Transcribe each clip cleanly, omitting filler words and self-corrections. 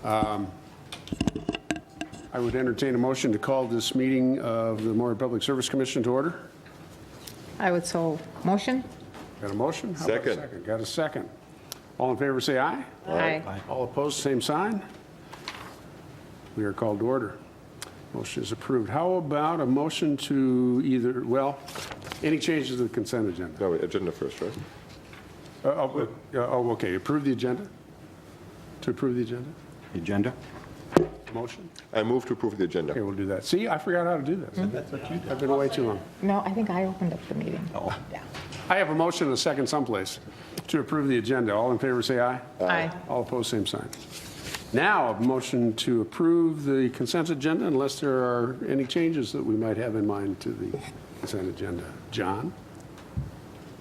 I would entertain a motion to call this meeting of the Moorhead Public Service Commission to order. I would so motion. Got a motion? How about a Second. Got a second. All in favor, say aye. Aye. All opposed, same sign. We are called to order. Motion is approved. How about a motion to either, well, any changes to the consent agenda? No, wait, agenda first, right? Okay, approve the agenda? To approve the agenda? Agenda? Motion? I move to approve the agenda. Okay, we'll do that. See, I forgot how to do this. That's what you did. I've been away too long. No, I think I opened up the meeting. Oh. Yeah. I have a motion and a second someplace to approve the agenda. All in favor, say aye. Aye. All opposed, same sign. Now, a motion to approve the consent agenda unless there are any changes that we might have in mind to the consent agenda. John?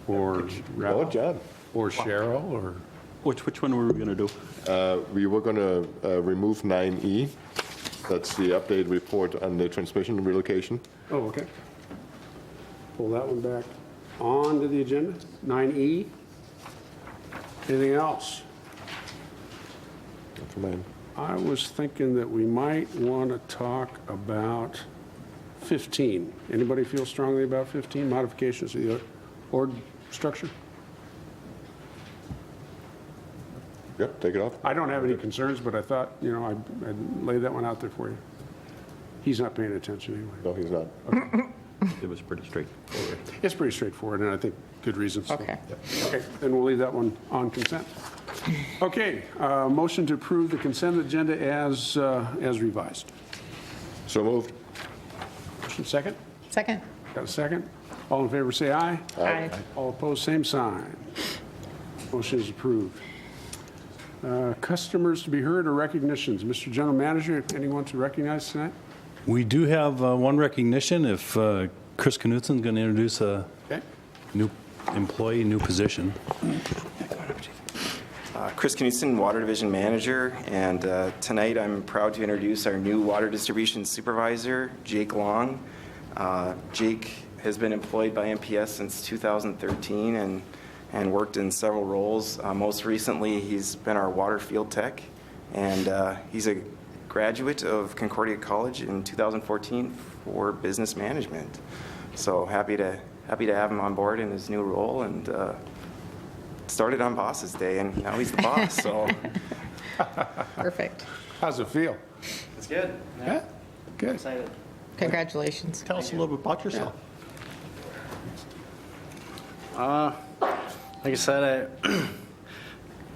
Or Oh, Ralph? John. Or Cheryl? Or Which one were we going to do? We were going to remove 9E. That's the updated report on the transmission relocation. Oh, okay. Pull that one back onto the agenda. 9E. Anything else? Not for mine. I was thinking that we might want to talk about 15. Anybody feel strongly about 15, modifications to the org structure? Yep, take it off. I don't have any concerns, but I thought, I'd lay that one out there for you. He's not paying attention anyway. No, he's not. It was pretty straightforward. It's pretty straightforward, and I think good reasons. Okay. Okay, then we'll leave that one on consent. Okay, motion to approve the consent agenda as revised. So moved. Motion second? Second. Got a second? All in favor, say aye. Aye. All opposed, same sign. Motion is approved. Customers to be heard or recognitions. Mr. General Manager, anyone to recognize tonight? We do have one recognition if Chris Knutson's going to introduce a Okay. new employee, new position. Chris Knudsen, Water Division Manager, and tonight I'm proud to introduce our new Water Distribution Supervisor, Jake Long. Jake has been employed by MPS since 2013 and worked in several roles. Most recently, he's been our water field tech, and he's a graduate of Concordia College in 2014 for business management. So happy to have him on board in his new role, and started on Boss's Day, and now he's the boss. So Perfect. How's it feel? it's good. Yeah? Good. Excited. Congratulations. Tell us a little bit about yourself. Like I said,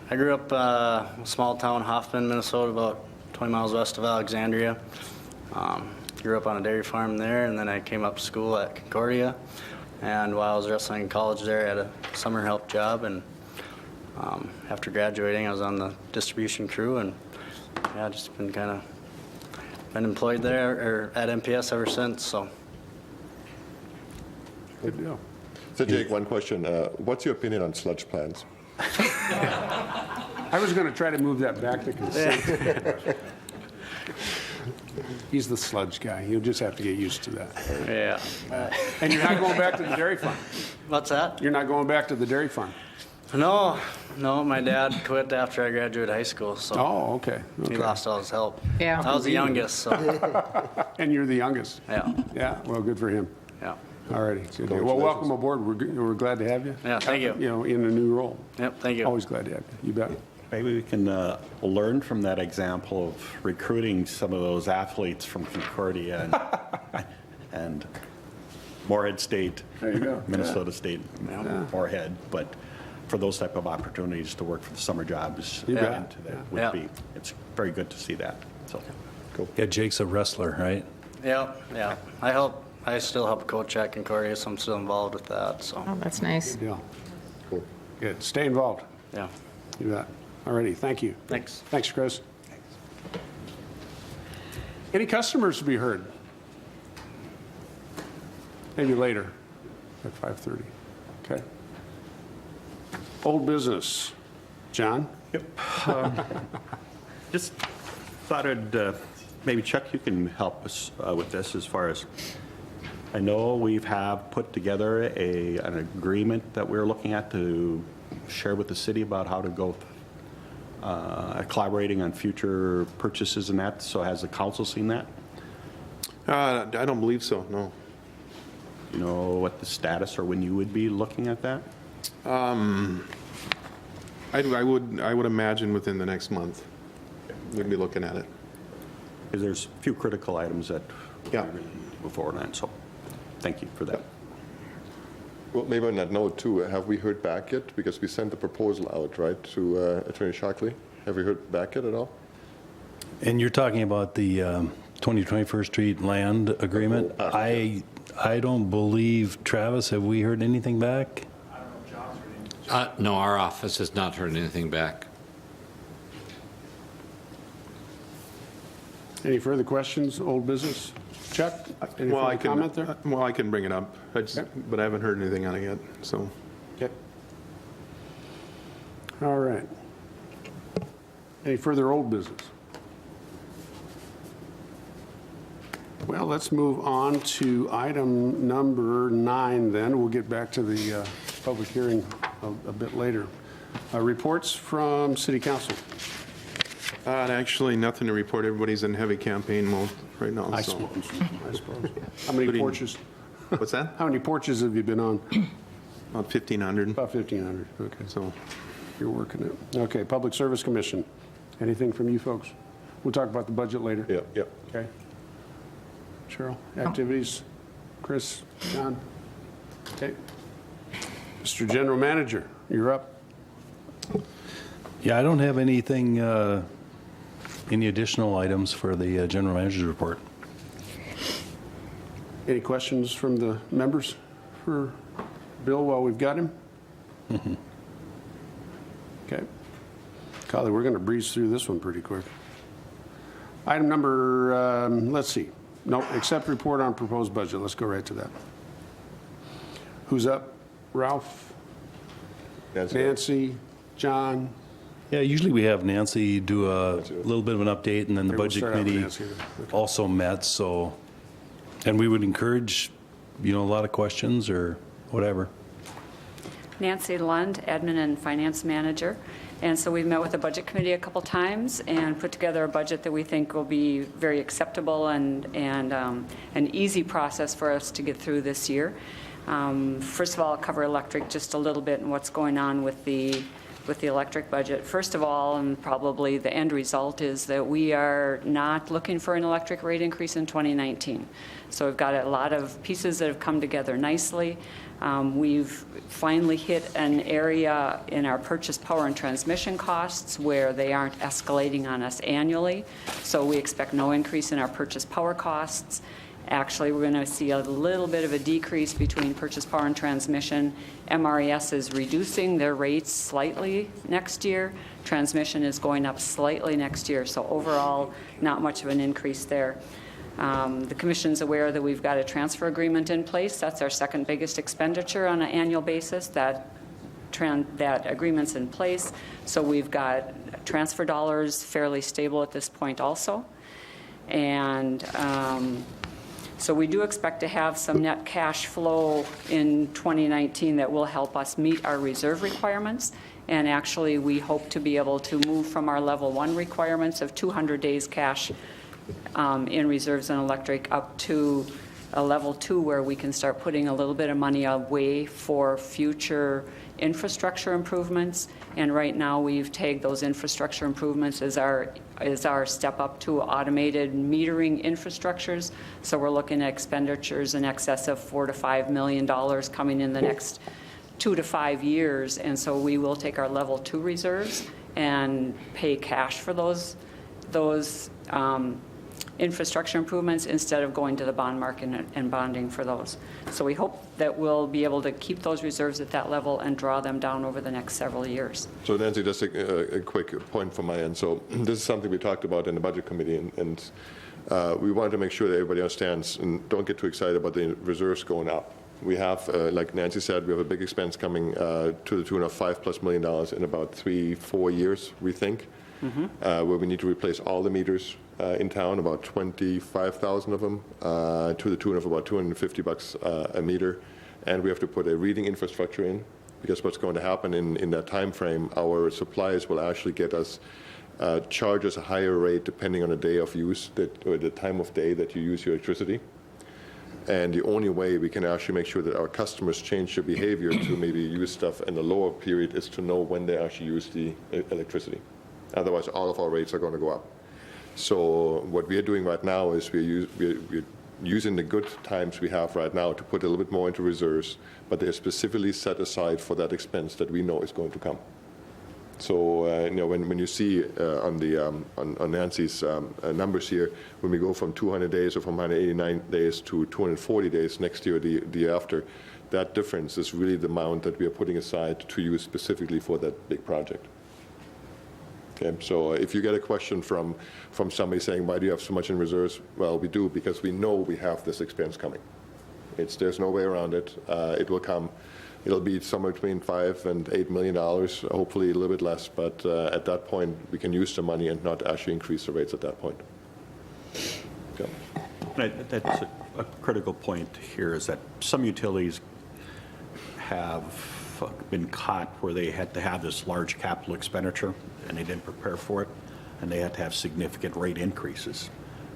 I grew up in a small town, Hoffman, Minnesota, about 20 miles west of Alexandria. Grew up on a dairy farm there, and then I came up to school at Concordia. And while I was wrestling in college there, I had a summer help job. And after graduating, I was on the distribution crew, and yeah, just been employed there or at MPS ever since. So. Good deal. So Jake, one question. What's your opinion on sludge plants? I was going to try to move that back to consent. He's the sludge guy. You'll just have to get used to that. Yeah. And you're not going back to the dairy farm. What's that? You're not going back to the dairy farm. No, my dad quit after I graduated high school, so Oh, okay. he lost all his help. Yeah. I was the youngest, so And you're the youngest. yeah, Yeah, well, good for him. yeah. All righty. Good deal. Well, welcome aboard. We're glad to have you. Yeah, thank you. In a new role. Yep, thank you. Always glad to have you. You bet. Maybe we can learn from that example of recruiting some of those athletes from Concordia and Moorhead State, There you go. Minnesota State, Moorhead, but for those type of opportunities to work for the summer jobs You bet. into that Yeah. would be, it's very good to see that. So, cool. Yeah, Jake's a wrestler, right? Yeah. I still help coach at Concordia, so I'm still involved with that. So Oh, that's nice. Good deal. Cool. Good. Stay involved. yeah, You bet. All righty. Thank you. thanks. Thanks, Chris. Any customers to be heard? Maybe later at 5:30. Okay. Old business. John? Yep. Just thought I'd, maybe Chuck, you can help us with this as far as, I know we have put together an agreement that we're looking at to share with the city about how to go collaborating on future purchases and that, so has the council seen that? I don't believe so, no. You know what the status or when you would be looking at that? I would imagine within the next month, we'd be looking at it. Because there's a few critical items that Yeah. we really need to move forward on, so thank you for that. Well, maybe on that note too, have we heard back yet? Because we sent the proposal out, right, to Attorney Shockley. Have we heard back yet at all? And you're talking about the 21st Street land agreement? I don't believe, Travis, have we heard anything back? No, our office has not heard anything back. Any further questions, old business? Chuck, any further comment there? Well, I can bring it up, but I haven't heard anything on it yet, so. Okay. All right. Any further old business? Well, let's move on to item number 9 then. We'll get back to the public hearing a bit later. Reports from City Council. Actually, nothing to report. Everybody's in heavy campaign mode right now, I so. suppose. How many Including- porches? What's that? How many porches have you been on? About 1,500. About 1,500. Okay, So, you're working it. Okay, Public Service Commission. Anything from you folks? We'll talk about the budget later. Yeah. Okay. Cheryl, activities? Chris, John? Okay. Mr. General Manager, you're up. Yeah, I don't have anything, any additional items for the general manager's report. Any questions from the members for Bill while we've got him? Okay. Golly, we're going to breeze through this one pretty quick. Item number, let's see. No, accept report on proposed budget. Let's go right to that. Who's up? Ralph? Nancy? John? Yeah, usually we have Nancy do a little bit of an update, and then the Okay, we'll budget start out with committee Nancy then. Okay. also met, so, and we would encourage, a lot of questions or whatever. Nancy Lund, Admin and Finance Manager. And so we've met with the Budget Committee a couple times and put together a budget that we think will be very acceptable and an easy process for us to get through this year. First of all, I'll cover electric just a little bit and what's going on with the electric budget. First of all, and probably the end result, is that we are not looking for an electric rate increase in 2019. So we've got a lot of pieces that have come together nicely. We've finally hit an area in our purchase power and transmission costs where they aren't escalating on us annually. So we expect no increase in our purchase power costs. Actually, we're going to see a little bit of a decrease between purchase power and transmission. MRES is reducing their rates slightly next year. Transmission is going up slightly next year. So overall, not much of an increase there. The Commission's aware that we've got a transfer agreement in place. That's our second biggest expenditure on an annual basis. That agreement's in place. So we've got transfer dollars fairly stable at this point also. And so we do expect to have some net cash flow in 2019 that will help us meet our reserve requirements. And actually, we hope to be able to move from our level 1 requirements of 200 days cash in reserves and electric up to a level 2 where we can start putting a little bit of money away for future infrastructure improvements. And right now we've tagged those infrastructure improvements as our step up to automated metering infrastructures. So we're looking at expenditures in excess of $4 to $5 million coming in the next 2 to 5 years. And so we will take our level 2 reserves and pay cash for those infrastructure improvements instead of going to the bond market and bonding for those. So we hope that we'll be able to keep those reserves at that level and draw them down over the next several years. So Nancy, just a quick point from my end. So this is something we talked about in the Budget Committee, and we wanted to make sure that everybody understands and don't get too excited about the reserves going up. We have, like Nancy said, we have a big expense coming to the tune of $5+ million in about 3-4 years, we think, where we need to replace all the meters in town, about 25,000 of them, to the tune of about $250 a meter. And we have to put a reading infrastructure in Because what's going to happen in that time frame, our suppliers will actually get us, charge us a higher rate depending on the day of use, or the time of day that you use your electricity. And the only way we can actually make sure that our customers change their behavior to maybe use stuff in the lower period is to know when they actually use the electricity. Otherwise, all of our rates are going to go up. So what we are doing right now is we're using the good times we have right now to put a little bit more into reserves, but they're specifically set aside for that expense that we know is going to come. So when you see on Nancy's numbers here, when we go from 200 days or from 189 days to 240 days next year, the year after, that difference is really the amount that we are putting aside to use specifically for that big project. Okay, so if you get a question from somebody saying, why do you have so much in reserves? Well, we do because we know we have this expense coming. There's no way around it. It will come. It'll be somewhere between $5 and $8 million, hopefully a little bit less, but at that point, we can use the money and not actually increase the rates at that point. Yeah. That's a critical point here, is that some utilities have been caught where they had to have this large capital expenditure, and they didn't prepare for it, and they had to have significant rate increases.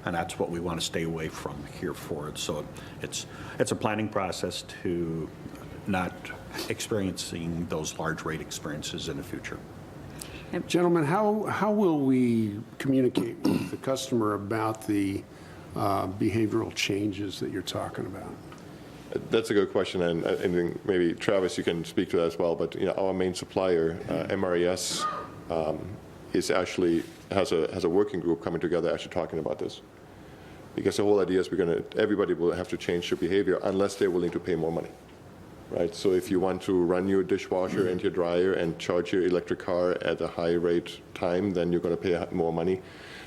And that's what we want to stay away from here forward. So it's a planning process to not experiencing those large rate experiences in the future. Gentlemen, how will we communicate with the customer about the behavioral changes that you're talking about? That's a good question, and I think maybe Travis, you can speak to that as well. But our main supplier, MRES, is actually has a working group coming together, actually talking about this. Because the whole idea is everybody will have to change their behavior unless they're willing to pay more money, right? So if you want to run your dishwasher and your dryer and charge your electric car at a high rate time, then you're going to pay more money.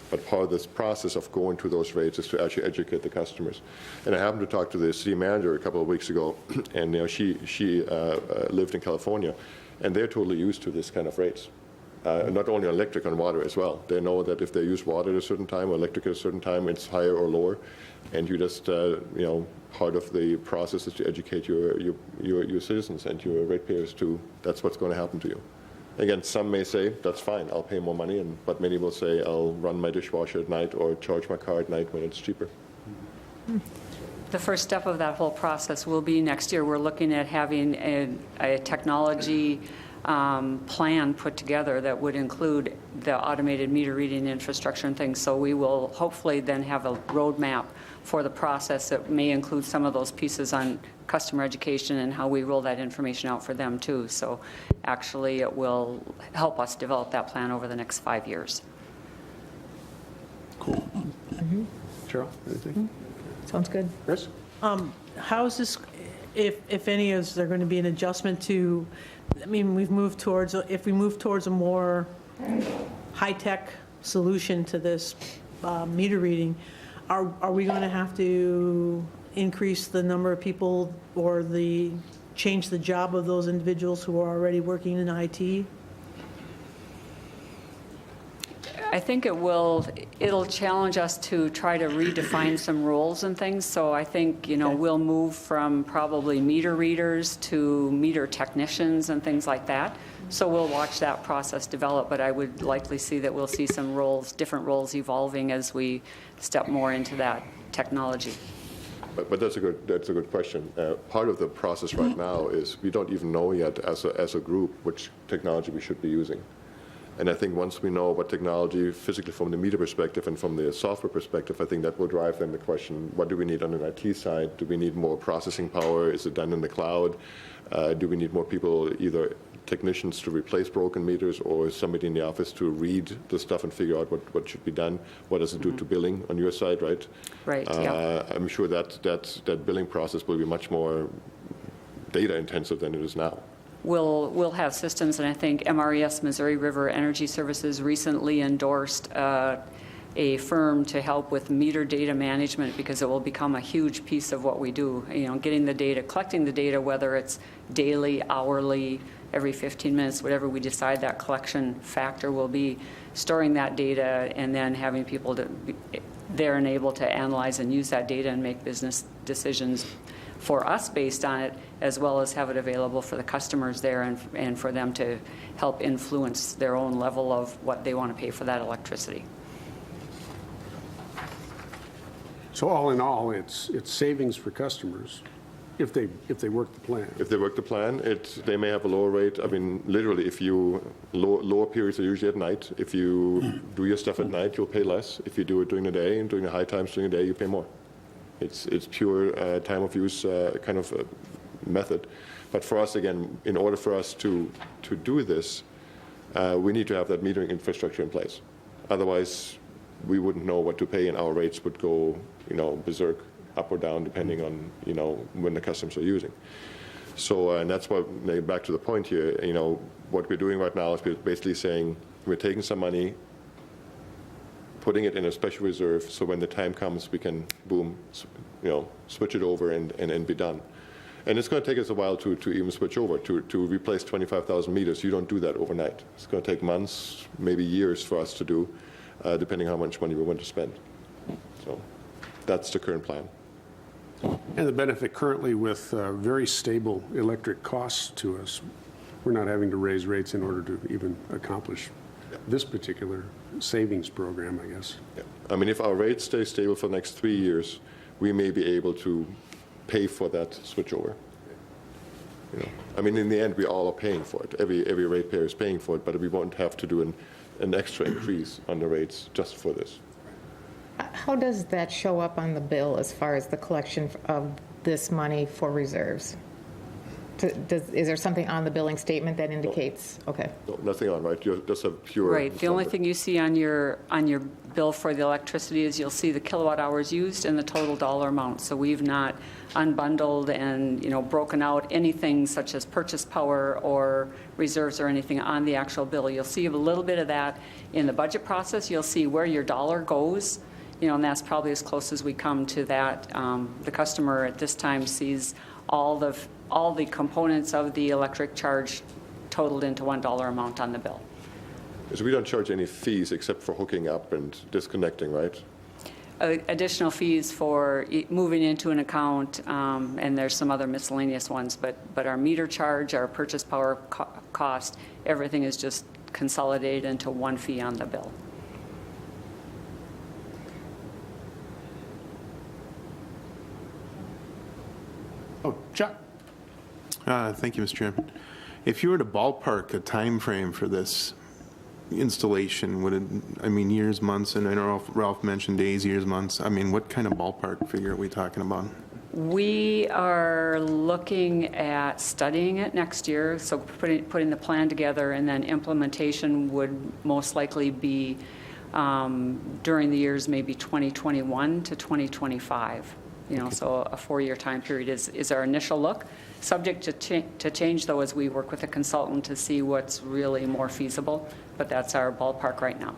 But part of this process of going to those rates is to actually educate the customers. And I happened to talk to the city manager a couple of weeks ago, and she lived in California, and they're totally used to this kind of rates. Not only on electric, on water as well. They know that if they use water at a certain time or electric at a certain time, it's higher or lower. And you just, part of the process is to educate your citizens and your ratepayers to, that's what's going to happen to you. Again, some may say, that's fine, I'll pay more money, but many will say, I'll run my dishwasher at night or charge my car at night when it's cheaper. The first step of that whole process will be next year. We're looking at having a technology plan put together that would include the automated meter reading infrastructure and things. So we will hopefully then have a roadmap for the process that may include some of those pieces on customer education and how we roll that information out for them too. So actually it will help us develop that plan over the next 5 years. Cool. Cheryl, anything? Sounds good. Chris? How is this, if any, is there going to be an adjustment to, I mean, if we move towards a more high-tech solution to this meter reading, are we going to have to increase the number of people or change the job of those individuals who are already working in IT? I think it'll challenge us to try to redefine some roles and things. So I think, we'll move from probably meter readers to meter technicians and things like that. So we'll watch that process develop, but I would likely see that we'll see some different roles evolving as we step more into that technology. But that's a good question. Part of the process right now is we don't even know yet as a group which technology we should be using. And I think once we know what technology, physically from the meter perspective and from the software perspective, I think that will drive then the question, what do we need on an IT side? Do we need more processing power? Is it done in the cloud? Do we need more people, either technicians to replace broken meters or somebody in the office to read the stuff and figure out what should be done? What does it do to billing on your side, right? Right, yeah. I'm sure that billing process will be much more data intensive than it is now. We'll have systems, and I think MRES, Missouri River Energy Services, recently endorsed a firm to help with meter data management because it will become a huge piece of what we do. Getting the data, collecting the data, whether it's daily, hourly, every 15 minutes, whatever we decide that collection factor will be, storing that data and then having people there and able to analyze and use that data and make business decisions for us based on it, as well as have it available for the customers there and for them to help influence their own level of what they want to pay for that electricity. So all in all, it's savings for customers if they work the plan. If they work the plan, they may have a lower rate. I mean, literally, if you, lower periods are usually at night. If you do your stuff at night, you'll pay less. If you do it during the day and during the high times during the day, you pay more. It's pure time of use kind of method. But for us, again, in order for us to do this, we need to have that metering infrastructure in place. Otherwise, we wouldn't know what to pay, and our rates would go, berserk, up or down, depending on, when the customers are using. So, and that's why, back to the point here, what we're doing right now is we're basically saying we're taking some money, putting it in a special reserve, so when the time comes, we can, boom, switch it over and be done. And it's going to take us a while to even switch over. To replace 25,000 meters, you don't do that overnight. It's going to take months, maybe years for us to do, depending how much money we want to spend. So that's the current plan. And the benefit currently with very stable electric costs to us, we're not having to raise rates in order to even accomplish this particular savings program, I guess. Yeah. I mean, if our rates stay stable for the next 3 years, we may be able to pay for that switchover. I mean, in the end, we all are paying for it. Every ratepayer is paying for it, but we won't have to do an extra increase on the rates just for this. How does that show up on the bill as far as the collection of this money for reserves? Is there something on the billing statement that indicates? Okay. No, nothing on, right? You just have pure. Right. The only number. thing you see on your bill for the electricity is you'll see the kilowatt hours used and the total dollar amount. So we've not unbundled and broken out anything such as purchase power or reserves or anything on the actual bill. You'll see a little bit of that in the budget process. You'll see where your dollar goes, and that's probably as close as we come to that. The customer at this time sees all the components of the electric charge totaled into $1 amount on the bill. So we don't charge any fees except for hooking up and disconnecting, right? Additional fees for moving into an account, and there's some other miscellaneous ones, but our meter charge, our purchase power cost, everything is just consolidated into one fee on the bill. Oh, Chuck? Thank you, Mr. Chairman. If you were to ballpark a time frame for this installation, would it, years, months, and I know Ralph mentioned days, years, months. What kind of ballpark figure are we talking about? We are looking at studying it next year, so putting the plan together, and then implementation would most likely be during the years maybe 2021 to 2025. So a 4-year time period is our initial look. Subject to change, though, as we work with a consultant to see what's really more feasible, but that's our ballpark right now.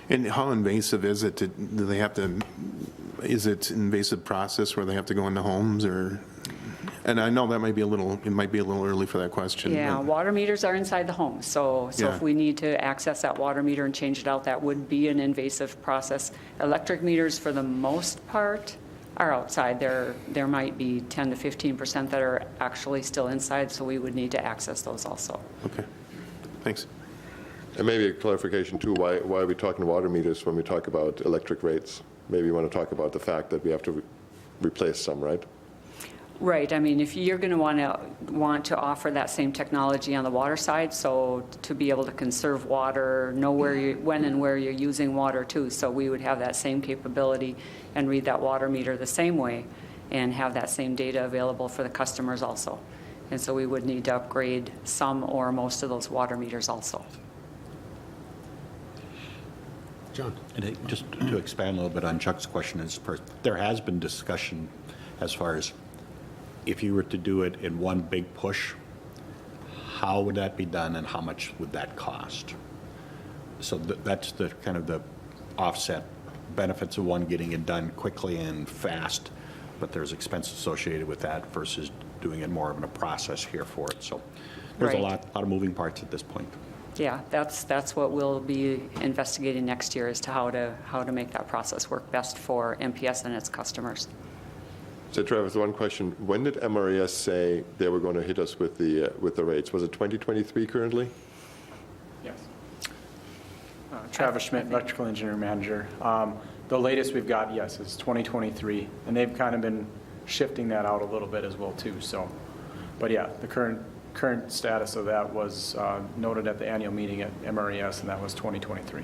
And how invasive is it? Do they have to? Is it an invasive process where they have to go into homes, or? And I know that might be a little. It might be a little early for that question. Yeah, but. Water meters are inside the home, so Yeah. if we need to access that water meter and change it out, that would be an invasive process. Electric meters, for the most part, are outside. There might be 10 to 15% that are actually still inside, so we would need to access those also. Okay. Thanks. And maybe a clarification too, why are we talking water meters when we talk about electric rates? Maybe you want to talk about the fact that we have to replace some, right? Right. If you're going to want to offer that same technology on the water side, so to be able to conserve water, know when and where you're using water too, so we would have that same capability and read that water meter the same way and have that same data available for the customers also. And so we would need to upgrade some or most of those water meters also. John? And just to expand a little bit on Chuck's question, there has been discussion as far as if you were to do it in one big push, how would that be done and how much would that cost? So that's the kind of the offset benefits of one, getting it done quickly and fast, but there's expense associated with that versus doing it more of a process here for it. So there's Right. a lot of moving parts at this point. Yeah, that's what we'll be investigating next year, as to how to make that process work best for MPS and its customers. So Travis, one question. When did MRES say they were going to hit us with the rates? Was it 2023 currently? Yes. Travis Schmidt, Electrical Engineering Manager. The latest we've got, yes, is 2023, and they've kind of been shifting that out a little bit as well, too. So, but yeah, the current status of that was noted at the annual meeting at MRES, and that was 2023.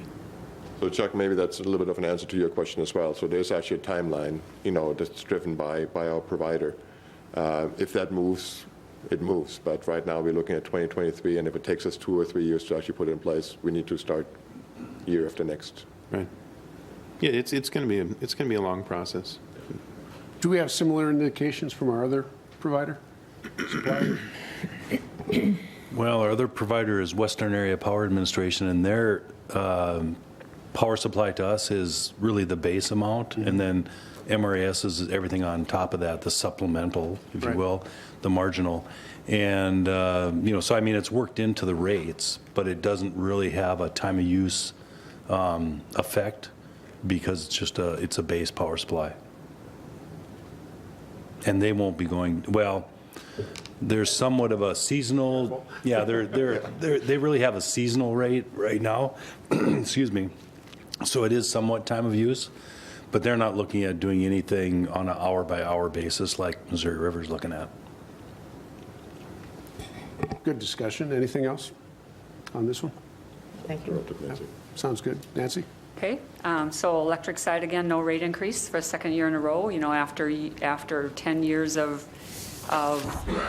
So Chuck, maybe that's a little bit of an answer to your question as well. So there's actually a timeline, that's driven by our provider. If that moves, it moves. But right now we're looking at 2023, and if it takes us 2 or 3 years to actually put it in place, we need to start year after next. Right. Yeah, it's going to be a long process. Do we have similar indications from our other provider? Supplier? Well, our other provider is Western Area Power Administration, and their power supply to us is really the base amount, and then MRAS is everything on top of that, the supplemental, if you will, the marginal. And, so I mean, it's worked into the rates, but it doesn't really have a time of use effect because it's a base power supply. And they won't be going, well, there's somewhat of a seasonal, yeah, they really have a seasonal rate right now, excuse me. So it is somewhat time of use, but they're not looking at doing anything on an hour-by-hour basis like Missouri River's looking at. Good discussion. Anything else on this one? Thank you. Sounds good. Nancy? Okay, so electric side, again, no rate increase for a second year in a row, after 10 years of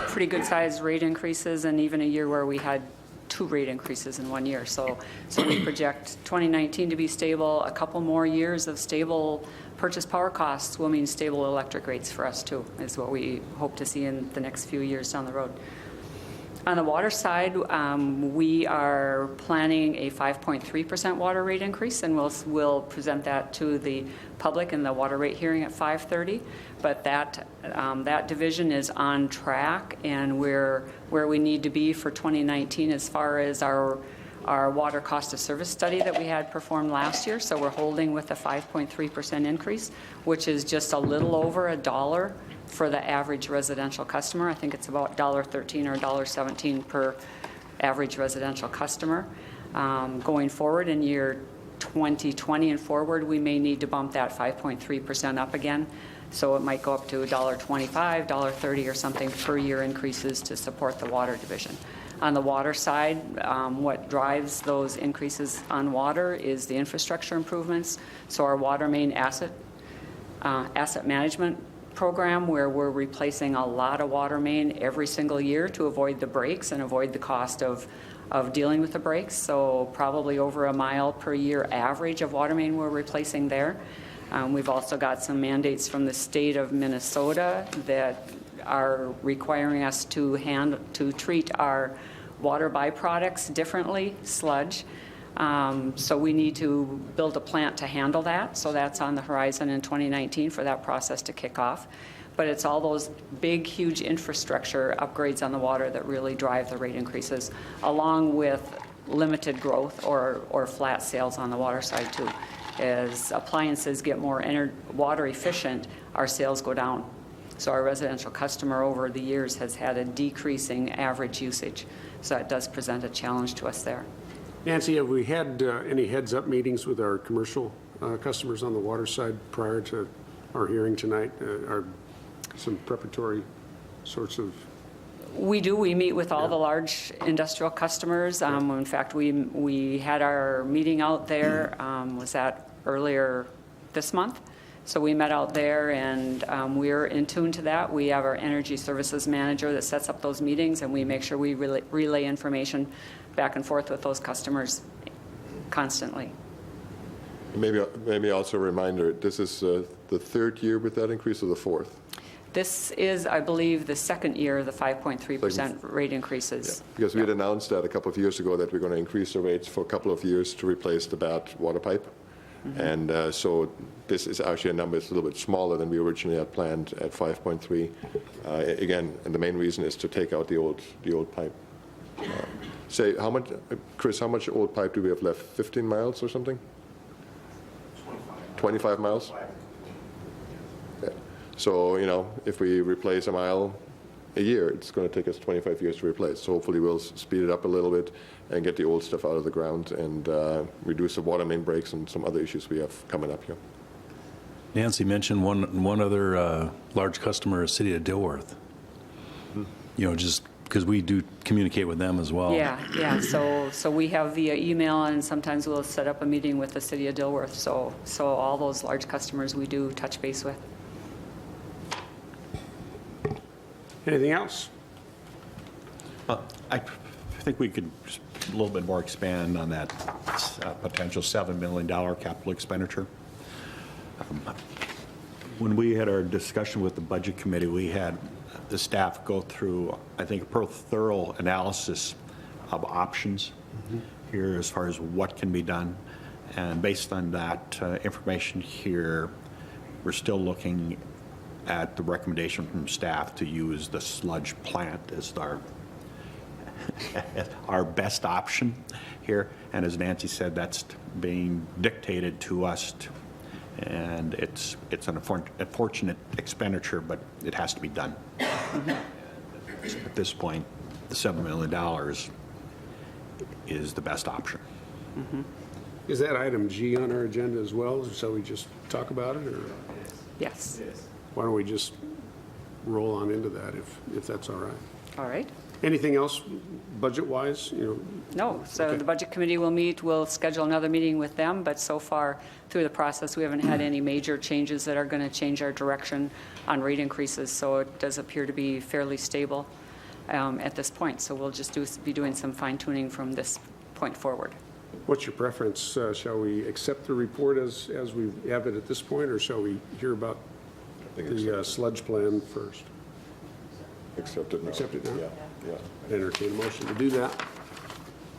pretty good-sized rate increases, and even a year where we had 2 rate increases in 1 year. So we project 2019 to be stable. A couple more years of stable purchase power costs will mean stable electric rates for us too, is what we hope to see in the next few years down the road. On the water side, we are planning a 5.3% water rate increase, and we'll present that to the public in the water rate hearing at 5:30. But that division is on track, and we're where we need to be for 2019 as far as our water cost of service study that we had performed last year. So we're holding with a 5.3% increase, which is just a little over $1 for the average residential customer. I think it's about $1.13 or $1.17 per average residential customer. Going forward in year 2020 and forward, we may need to bump that 5.3% up again. So it might go up to $1.25, $1.30 or something per year increases to support the water division. On the water side, what drives those increases on water is the infrastructure improvements. So our water main asset management program, where we're replacing a lot of water main every single year to avoid the breaks and avoid the cost of dealing with the breaks. So probably over a mile per year average of water main we're replacing there. We've also got some mandates from the state of Minnesota that are requiring us to treat our water byproducts differently, sludge. So we need to build a plant to handle that. So that's on the horizon in 2019 for that process to kick off. But it's all those big, huge infrastructure upgrades on the water that really drive the rate increases, along with limited growth or flat sales on the water side too. As appliances get more water efficient, our sales go down. So our residential customer over the years has had a decreasing average usage. So it does present a challenge to us there. Nancy, have we had any heads-up meetings with our commercial customers on the water side prior to our hearing tonight? Are some preparatory sorts of... We do. We meet with all the large industrial customers. In fact, we had our meeting out there, was that earlier this month? So we met out there, and we're in tune to that. We have our energy services manager that sets up those meetings, and we make sure we relay information back and forth with those customers constantly. Maybe also a reminder, this is the 3rd year with that increase, or the 4th? This is, I believe, the 2nd year of the 5.3% rate increases. Yeah, because we had announced that a couple of years ago that we're going to increase the rates for a couple of years to replace the bad water pipe. Mm-hmm. And so this is actually a number that's a little bit smaller than we originally had planned at 5.3. Again, and the main reason is to take out the old pipe. Say, how much, Chris, how much old pipe do we have left? 15 miles or something? 25 miles? Yeah. So, if we replace a mile a year, it's going to take us 25 years to replace. So hopefully we'll speed it up a little bit and get the old stuff out of the ground and reduce the water main breaks and some other issues we have coming up here. Nancy mentioned one other large customer is City of Dilworth. Just because we do communicate with them as well. Yeah. So we have via email, and sometimes we'll set up a meeting with the City of Dilworth. So all those large customers we do touch base with. Anything else? I think we could just a little bit more expand on that potential $7 million capital expenditure. When we had our discussion with the Budget Committee, we had the staff go through, I think, a pretty thorough analysis of options here as far as what can be done. And based on that information here, we're still looking at the recommendation from staff to use the sludge plant as our best option here. And as Nancy said, that's being dictated to us. And it's an unfortunate expenditure, but it has to be done. At this point, the $7 million is the best option. Is that item G on our agenda as well? So we just talk about it, or Yes. why don't we just roll on into that if that's all right? All right. Anything else budget-wise? No, so Okay. the Budget Committee will meet, we'll schedule another meeting with them, but so far through the process, we haven't had any major changes that are going to change our direction on rate increases, so it does appear to be fairly stable at this point. So we'll just be doing some fine-tuning from this point forward. What's your preference? Shall we accept the report as we have it at this point, or shall we hear about the sludge plan first? Accept it now. Accept it now? Yeah. Entertain a motion to do that.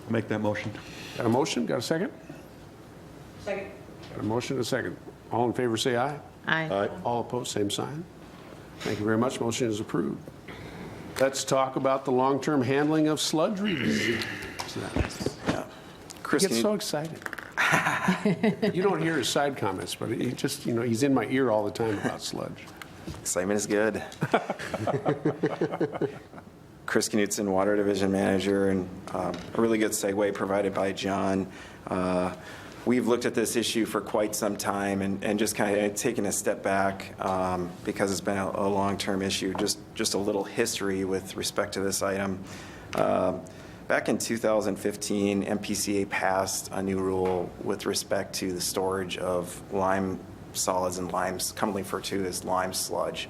Make that motion. Got a motion? Got a second? Second. Got a motion and a second. All in favor, say aye. Aye. Aye. All opposed, same sign. Thank you very much. Motion is approved. Let's talk about the long-term handling of sludge residues. He Chris, gets so excited. You don't hear his side comments, but he just, he's in my ear all the time about sludge. excitement is good. Chris Knutson, Water Division Manager, and a really good segue provided by John. We've looked at this issue for quite some time and just kind of taken a step back because it's been a long-term issue. Just a little history with respect to this item. Back in 2015, MPCA passed a new rule with respect to the storage of lime solids and limes, commonly referred to as lime sludge.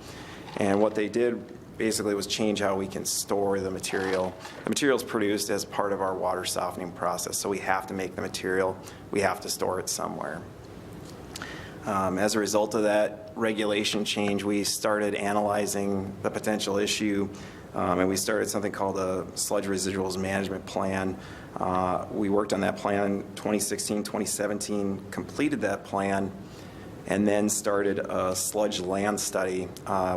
And what they did basically was change how we can store the material. The material is produced as part of our water softening process, so we have to make the material. We have to store it somewhere. As a result of that regulation change, we started analyzing the potential issue, and we started something called a Sludge Residuals Management Plan. We worked on that plan 2016, 2017, completed that plan, and then started a sludge land study.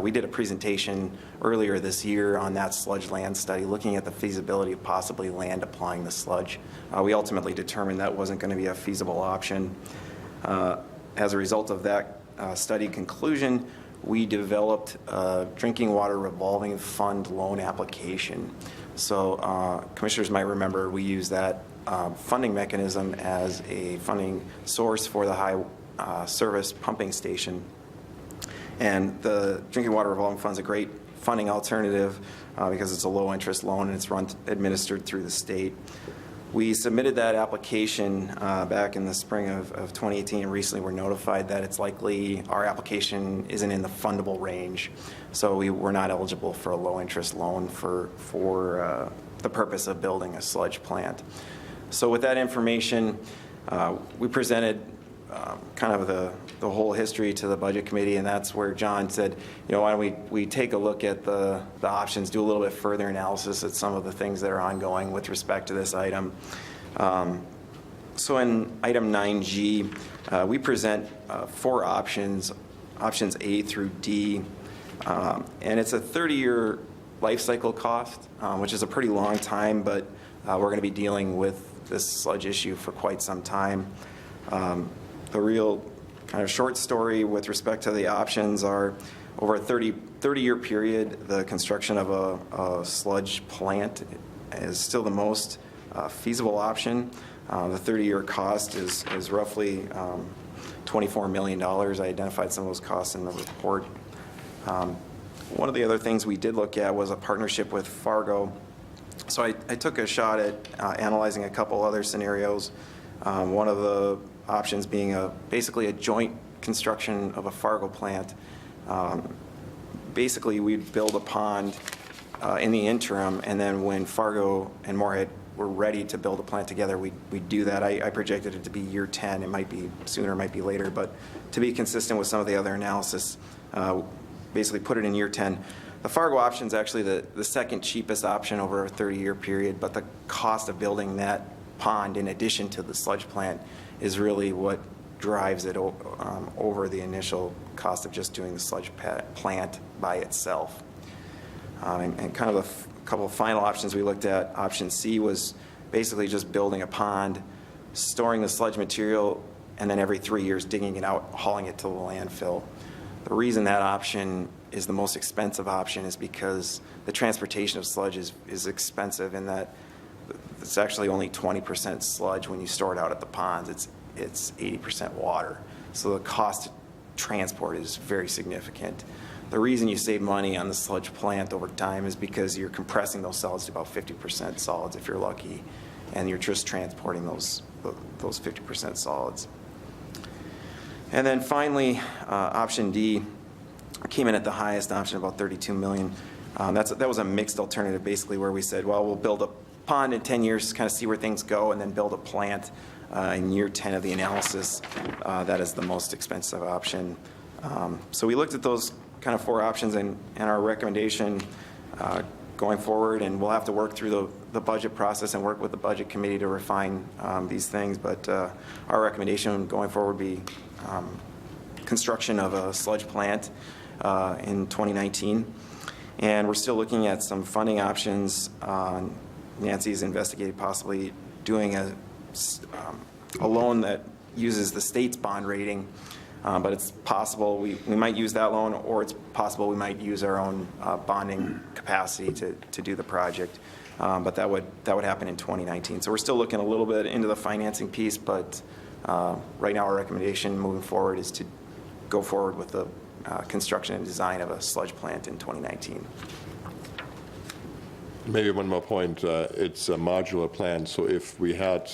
We did a presentation earlier this year on that sludge land study, looking at the feasibility of possibly land applying the sludge. We ultimately determined that wasn't going to be a feasible option. As a result of that study conclusion, we developed a drinking water revolving fund loan application. So commissioners might remember we use that funding mechanism as a funding source for the high service pumping station. And the drinking water revolving fund is a great funding alternative because it's a low interest loan and it's administered through the state. We submitted that application back in the spring of 2018, and recently we're notified that it's likely our application isn't in the fundable range. So we were not eligible for a low interest loan for the purpose of building a sludge plant. So with that information, we presented kind of the whole history to the Budget Committee, and that's where John said, why don't we take a look at the options, do a little bit further analysis at some of the things that are ongoing with respect to this item. So in item 9G, we present 4 options A through D, and it's a 30-year life cycle cost, which is a pretty long time, but we're going to be dealing with this sludge issue for quite some time. The real kind of short story with respect to the options are Over a 30-year period, the construction of a sludge plant is still the most feasible option. The 30-year cost is roughly $24 million. I identified some of those costs in the report. One of the other things we did look at was a partnership with Fargo. So I took a shot at analyzing a couple other scenarios. One of the options being basically a joint construction of a Fargo plant. Basically, we'd build a pond in the interim, and then when Fargo and Moorhead were ready to build a plant together, we'd do that. I projected it to be year 10. It might be sooner, it might be later, but to be consistent with some of the other analysis, basically put it in year 10. The Fargo option is actually the second cheapest option over a 30-year period, but the cost of building that pond in addition to the sludge plant is really what drives it over the initial cost of just doing the sludge plant by itself. And kind of a couple of final options we looked at. Option C was basically just building a pond, storing the sludge material, and then every 3 years digging it out, hauling it to the landfill. The reason that option is the most expensive option is because the transportation of sludge is expensive in that it's actually only 20% sludge when you store it out at the ponds. It's 80% water. So the cost to transport is very significant. The reason you save money on the sludge plant over time is because you're compressing those solids to about 50% solids if you're lucky, and you're just transporting those 50% solids. And then finally, option D came in at the highest option, about $32 million. That was a mixed alternative, basically, where we said, well, we'll build a pond in 10 years, kind of see where things go, and then build a plant in year 10 of the analysis. That is the most expensive option. So we looked at those kind of 4 options and our recommendation going forward, and we'll have to work through the budget process and work with the budget committee to refine these things. But our recommendation going forward would be construction of a sludge plant in 2019. And we're still looking at some funding options. Nancy's investigated possibly doing a loan that uses the state's bond rating, but it's possible we might use that loan, or it's possible we might use our own bonding capacity to do the project. But that would happen in 2019. So we're still looking a little bit into the financing piece, but right now our recommendation moving forward is to go forward with the construction and design of a sludge plant in 2019. Maybe one more point. It's a modular plan, so if we had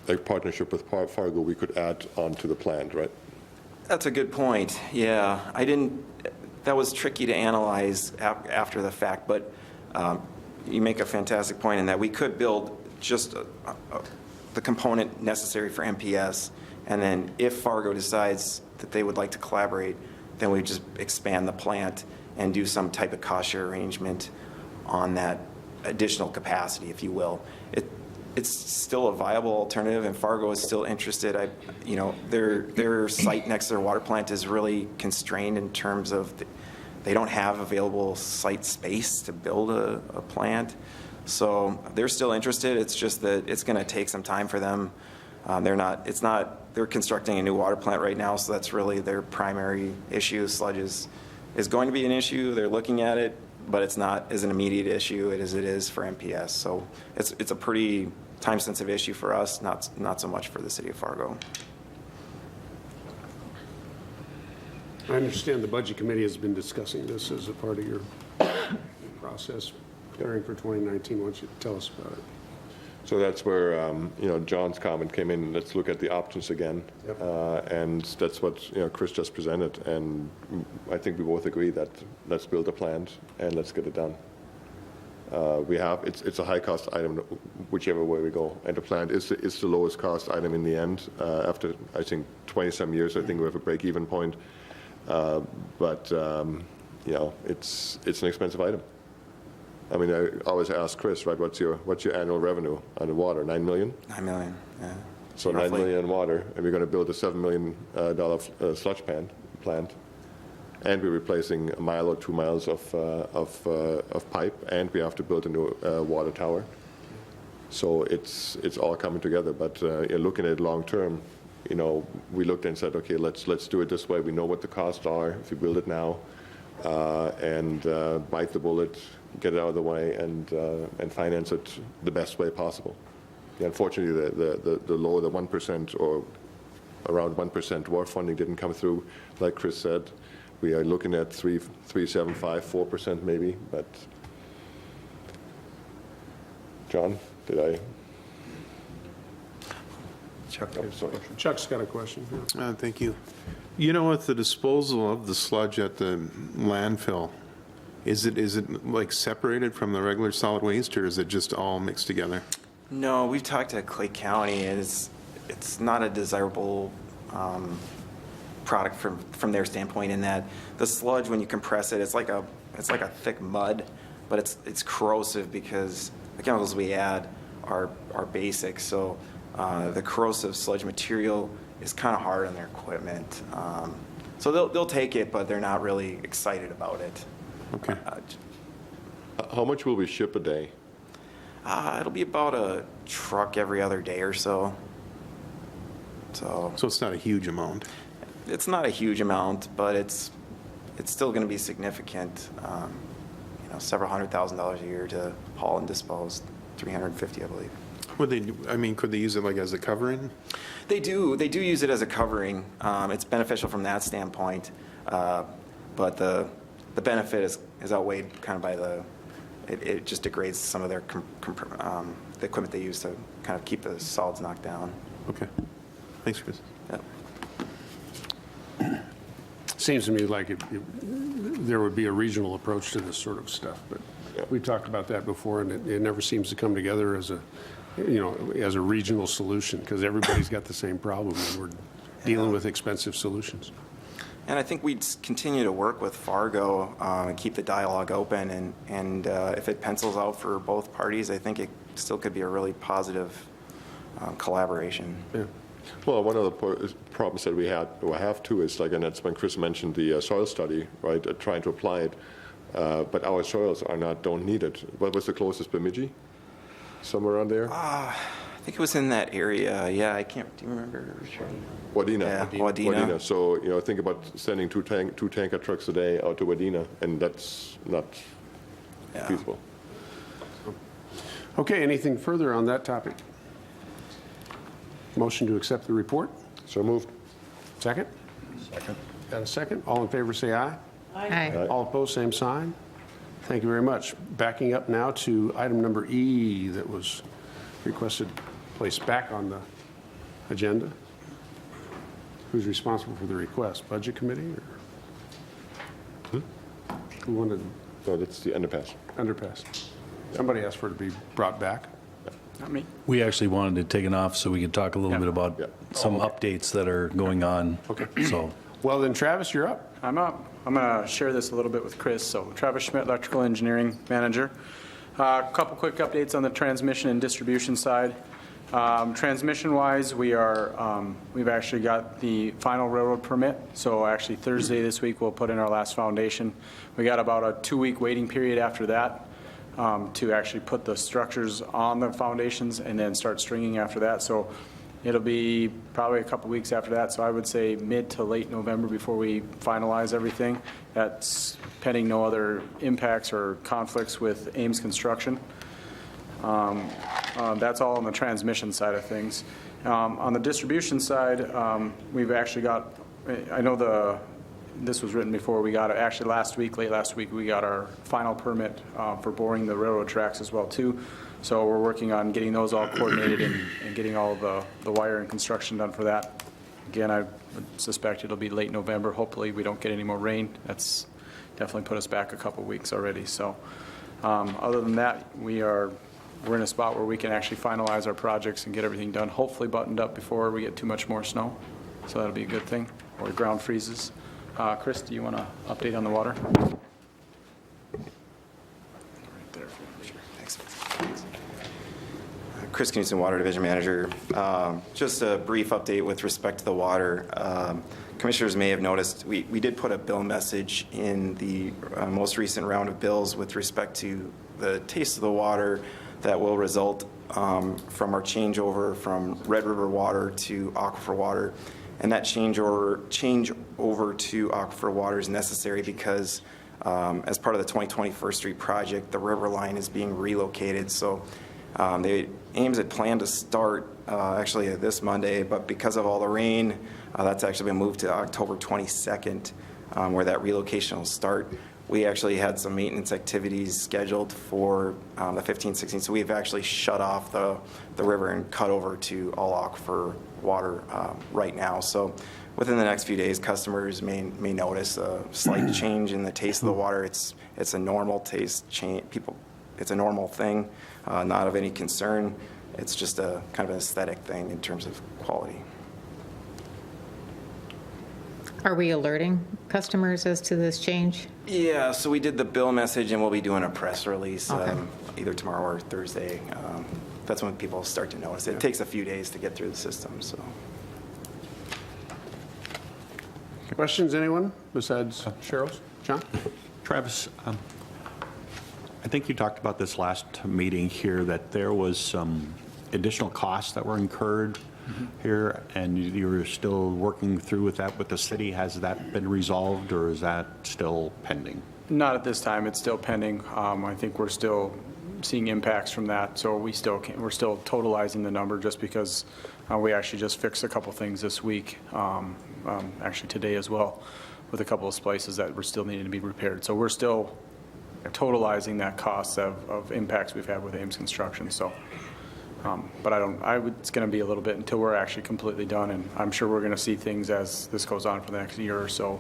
a partnership with Fargo, we could add on to the plant, right? That's a good point. Yeah, that was tricky to analyze after the fact, but you make a fantastic point in that we could build just the component necessary for MPS, and then if Fargo decides that they would like to collaborate, then we just expand the plant and do some type of cost share arrangement on that additional capacity, if you will. It's still a viable alternative, and Fargo is still interested. Their site next to their water plant is really constrained in terms of they don't have available site space to build a plant. So they're still interested. It's just that it's going to take some time for them. They're constructing a new water plant right now, so that's really their primary issue. Sludge is going to be an issue. They're looking at it, but it's not as an immediate issue as it is for MPS. So it's a pretty time-sensitive issue for us, not so much for the city of Fargo. I understand the Budget Committee has been discussing this as a part of your process preparing for 2019. Why don't you tell us about it? So that's where John's comment came in. Let's look at the options again, and that's what Chris just presented. And I think we both agree that let's build a plant and let's get it done. It's a high cost item whichever way we go, and the plant is the lowest cost item in the end. After I think 20-some years, I think we have a break-even point. But it's an expensive item. I mean, I always ask Chris, right, what's your annual revenue on the water? $9 million? $9 million, yeah. So roughly. $9 million in water, and we're going to build a $7 million sludge plant, and we're replacing a mile or 2 miles of pipe, and we have to build a new water tower. So it's all coming together. But looking at it long term, we looked and said, okay, let's do it this way. We know what the costs are if we build it now. and bite the bullet, get it out of the way, and finance it the best way possible. Yeah, unfortunately, the low, the 1% or around 1% WAR funding didn't come through. Like Chris said, we are looking at 3.75, 4% maybe, but John, did I? Chuck, sorry. Chuck's got a question. Thank you. You know, with the disposal of the sludge at the landfill, is it like separated from the regular solid waste, or is it just all mixed together? No, we've talked to Clay County. It's not a desirable product from their standpoint, in that the sludge, when you compress it, it's like a thick mud, but it's corrosive because the chemicals we add are basic. So the corrosive sludge material is kind of hard on their equipment. So they'll take it, but they're not really excited about it. Okay. How much will we ship a day? It'll be about a truck every other day or so. So it's not a huge amount. it's not a huge amount, but it's still going to be significant. Several $100,000 a year to haul and dispose. 350, I believe. Could they use it like as a covering? They do use it as a covering. It's beneficial from that standpoint, but the benefit is outweighed kind of by it just degrades some of their the equipment they use to kind of keep the solids knocked down. Okay. Thanks, Chris. Yeah. Seems to me like there would be a regional approach to this sort of stuff, but we've talked about that before, and it never seems to come together as a regional solution, because everybody's got the same problem, and we're dealing with expensive solutions. And I think we'd continue to work with Fargo and keep the dialogue open, and if it pencils out for both parties, I think it still could be a really positive collaboration. Yeah. Well, one of the problems that we have too is, and that's when Chris mentioned the soil study, right? Trying to apply it, but our soils don't need it. What was the closest Bemidji? Somewhere around there? I think it was in that area. Yeah, I can't. Do you remember? Wadena. Yeah, Wadena. So think about sending two tanker trucks a day out to Wadena, and that's not feasible. Okay, anything further on that topic? Motion to accept the report? So moved. Second? Second. Got a second? All in favor, say aye. Aye. All opposed, same sign. Thank you very much. Backing up now to item number E that was requested placed back on the agenda. Who's responsible for the request? Budget committee? Or who wanted No, that's the underpass. underpass? Somebody asked for it to be brought back. Not me. We actually wanted it taken off so we could talk a little bit about some updates that are going on. Okay. So, Well, then Travis, you're up. I'm up. I'm going to share this a little bit with Chris. So Travis Schmidt, Electrical Engineering Manager. A couple quick updates on the transmission and distribution side. Transmission-wise, we've actually got the final railroad permit. So actually Thursday this week we'll put in our last foundation. We got about a 2-week waiting period after that to actually put the structures on the foundations and then start stringing after that. So it'll be probably a couple weeks after that. So I would say mid to late November before we finalize everything. That's pending no other impacts or conflicts with Ames Construction. That's all on the transmission side of things. On the distribution side, we've actually got, I know this was written before we got it, actually late last week, we got our final permit for boring the railroad tracks as well too. So we're working on getting those all coordinated and getting all the wire and construction done for that. Again, I suspect it'll be late November. Hopefully we don't get any more rain. That's definitely put us back a couple weeks already. So other than that, we're in a spot where we can actually finalize our projects and get everything done, hopefully buttoned up before we get too much more snow. So that'll be a good thing, or the ground freezes. Chris, do you want to update on the water? Right there. Sure. Thanks. Chris Knudsen, Water Division Manager. Just a brief update with respect to the water. Commissioners may have noticed we did put a bill message in the most recent round of bills with respect to the taste of the water that will result from our changeover from Red River water to aquifer water. And that change over to aquifer water is necessary because As part of the 2021st Street project, the river line is being relocated. So Ames had planned to start actually this Monday, but because of all the rain, that's actually been moved to October 22nd, where that relocation will start. We actually had some maintenance activities scheduled for the 15th, 16th, so we've actually shut off the river and cut over to all aquifer water right now. So within the next few days, customers may notice a slight change in the taste of the water. It's a normal taste change. It's a normal thing, not of any concern. It's just a kind of an aesthetic thing in terms of quality. Are we alerting customers as to this change? Yeah, so we did the bill message, and we'll be doing a press release Okay. either tomorrow or Thursday. That's when people start to notice it. It takes a few days to get through the system, so. Questions, anyone besides Cheryl's? John? Travis, I think you talked about this last meeting here, that there was some additional costs that were incurred here, and you were still working through with that with the city. Has that been resolved, or is that still pending? Not at this time. It's still pending. I think we're still seeing impacts from that, so we're still totalizing the number just because we actually just fixed a couple things this week, actually today as well, with a couple of splices that were still needing to be repaired. So we're still totalizing that cost of impacts we've had with Ames Construction. So, but it's going to be a little bit until we're actually completely done, and I'm sure we're going to see things as this goes on for the next year or so.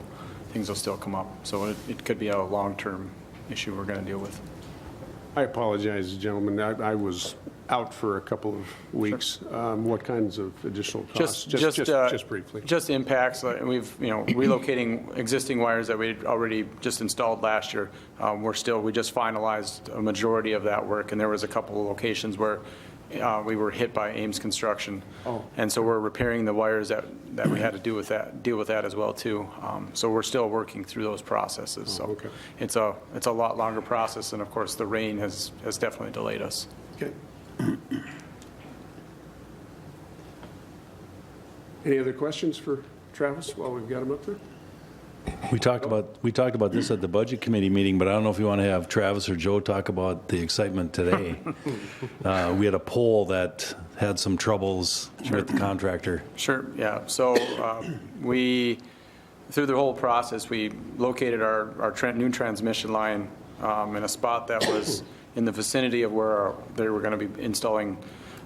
Things will still come up. So it could be a long-term issue we're going to deal with. I apologize, gentlemen. I was out for a couple of weeks. What kinds of additional costs? Just briefly. Just impacts. We've, relocating existing wires that we'd already just installed last year. We just finalized a majority of that work, and there was a couple of locations where we were hit by Ames Construction. Oh. And so we're repairing the wires that we had to deal with that as well too. So we're still working through those processes. So okay. It's a lot longer process, and of course the rain has definitely delayed us. Okay. Any other questions for Travis while we've got him up there? We talked about this at the Budget Committee meeting, but I don't know if you want to have Travis or Joe talk about the excitement today. We had a pole that had some troubles with the contractor. Sure, yeah. So through the whole process, we located our new transmission line in a spot that was in the vicinity of where they were going to be installing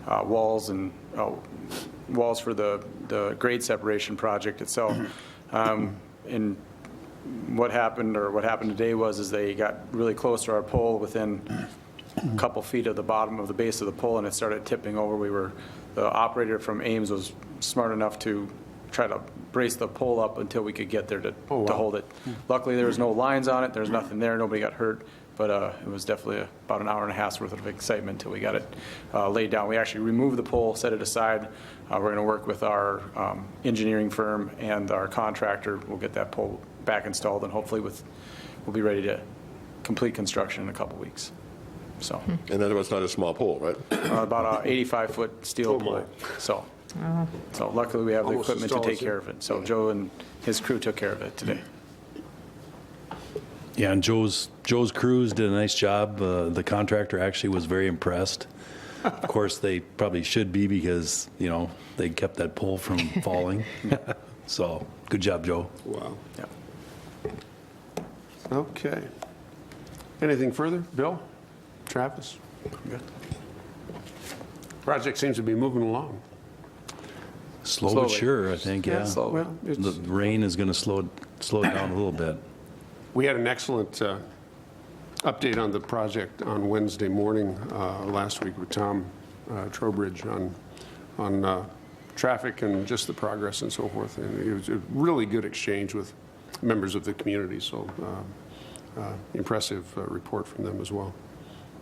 walls for the grade separation project itself. And what happened today was they got really close to our pole, within a couple feet of the bottom of the base of the pole, and it started tipping over. The operator from Ames was smart enough to try to brace the pole up until we could get there to hold it. Luckily, there was no lines on it. There's nothing there. Nobody got hurt. But it was definitely about an hour and a half's worth of excitement until we got it laid down. We actually removed the pole, set it aside. We're going to work with our engineering firm and our contractor. We'll get that pole back installed, and hopefully we'll be ready to complete construction in a couple weeks. So. And that was not a small pole, right? About a 85-foot steel pole. So luckily we have the Almost equipment as to tall take as you. care of it. So Joe and his crew took care of it today. Yeah, and Joe's crews did a nice job. The contractor actually was very impressed. Of course, they probably should be, because, they kept that pole from falling. So, good job, Joe. Wow. Yeah. Okay. Anything further? Bill? Travis? Good. Project seems to be moving along. Slow Slowly. but sure, I think, yeah. slowly. Well, The rain is going to slow it down a little bit. We had an excellent update on the project on Wednesday morning last week with Tom Trowbridge on traffic and just the progress and so forth. And it was a really good exchange with members of the community, so impressive report from them as well.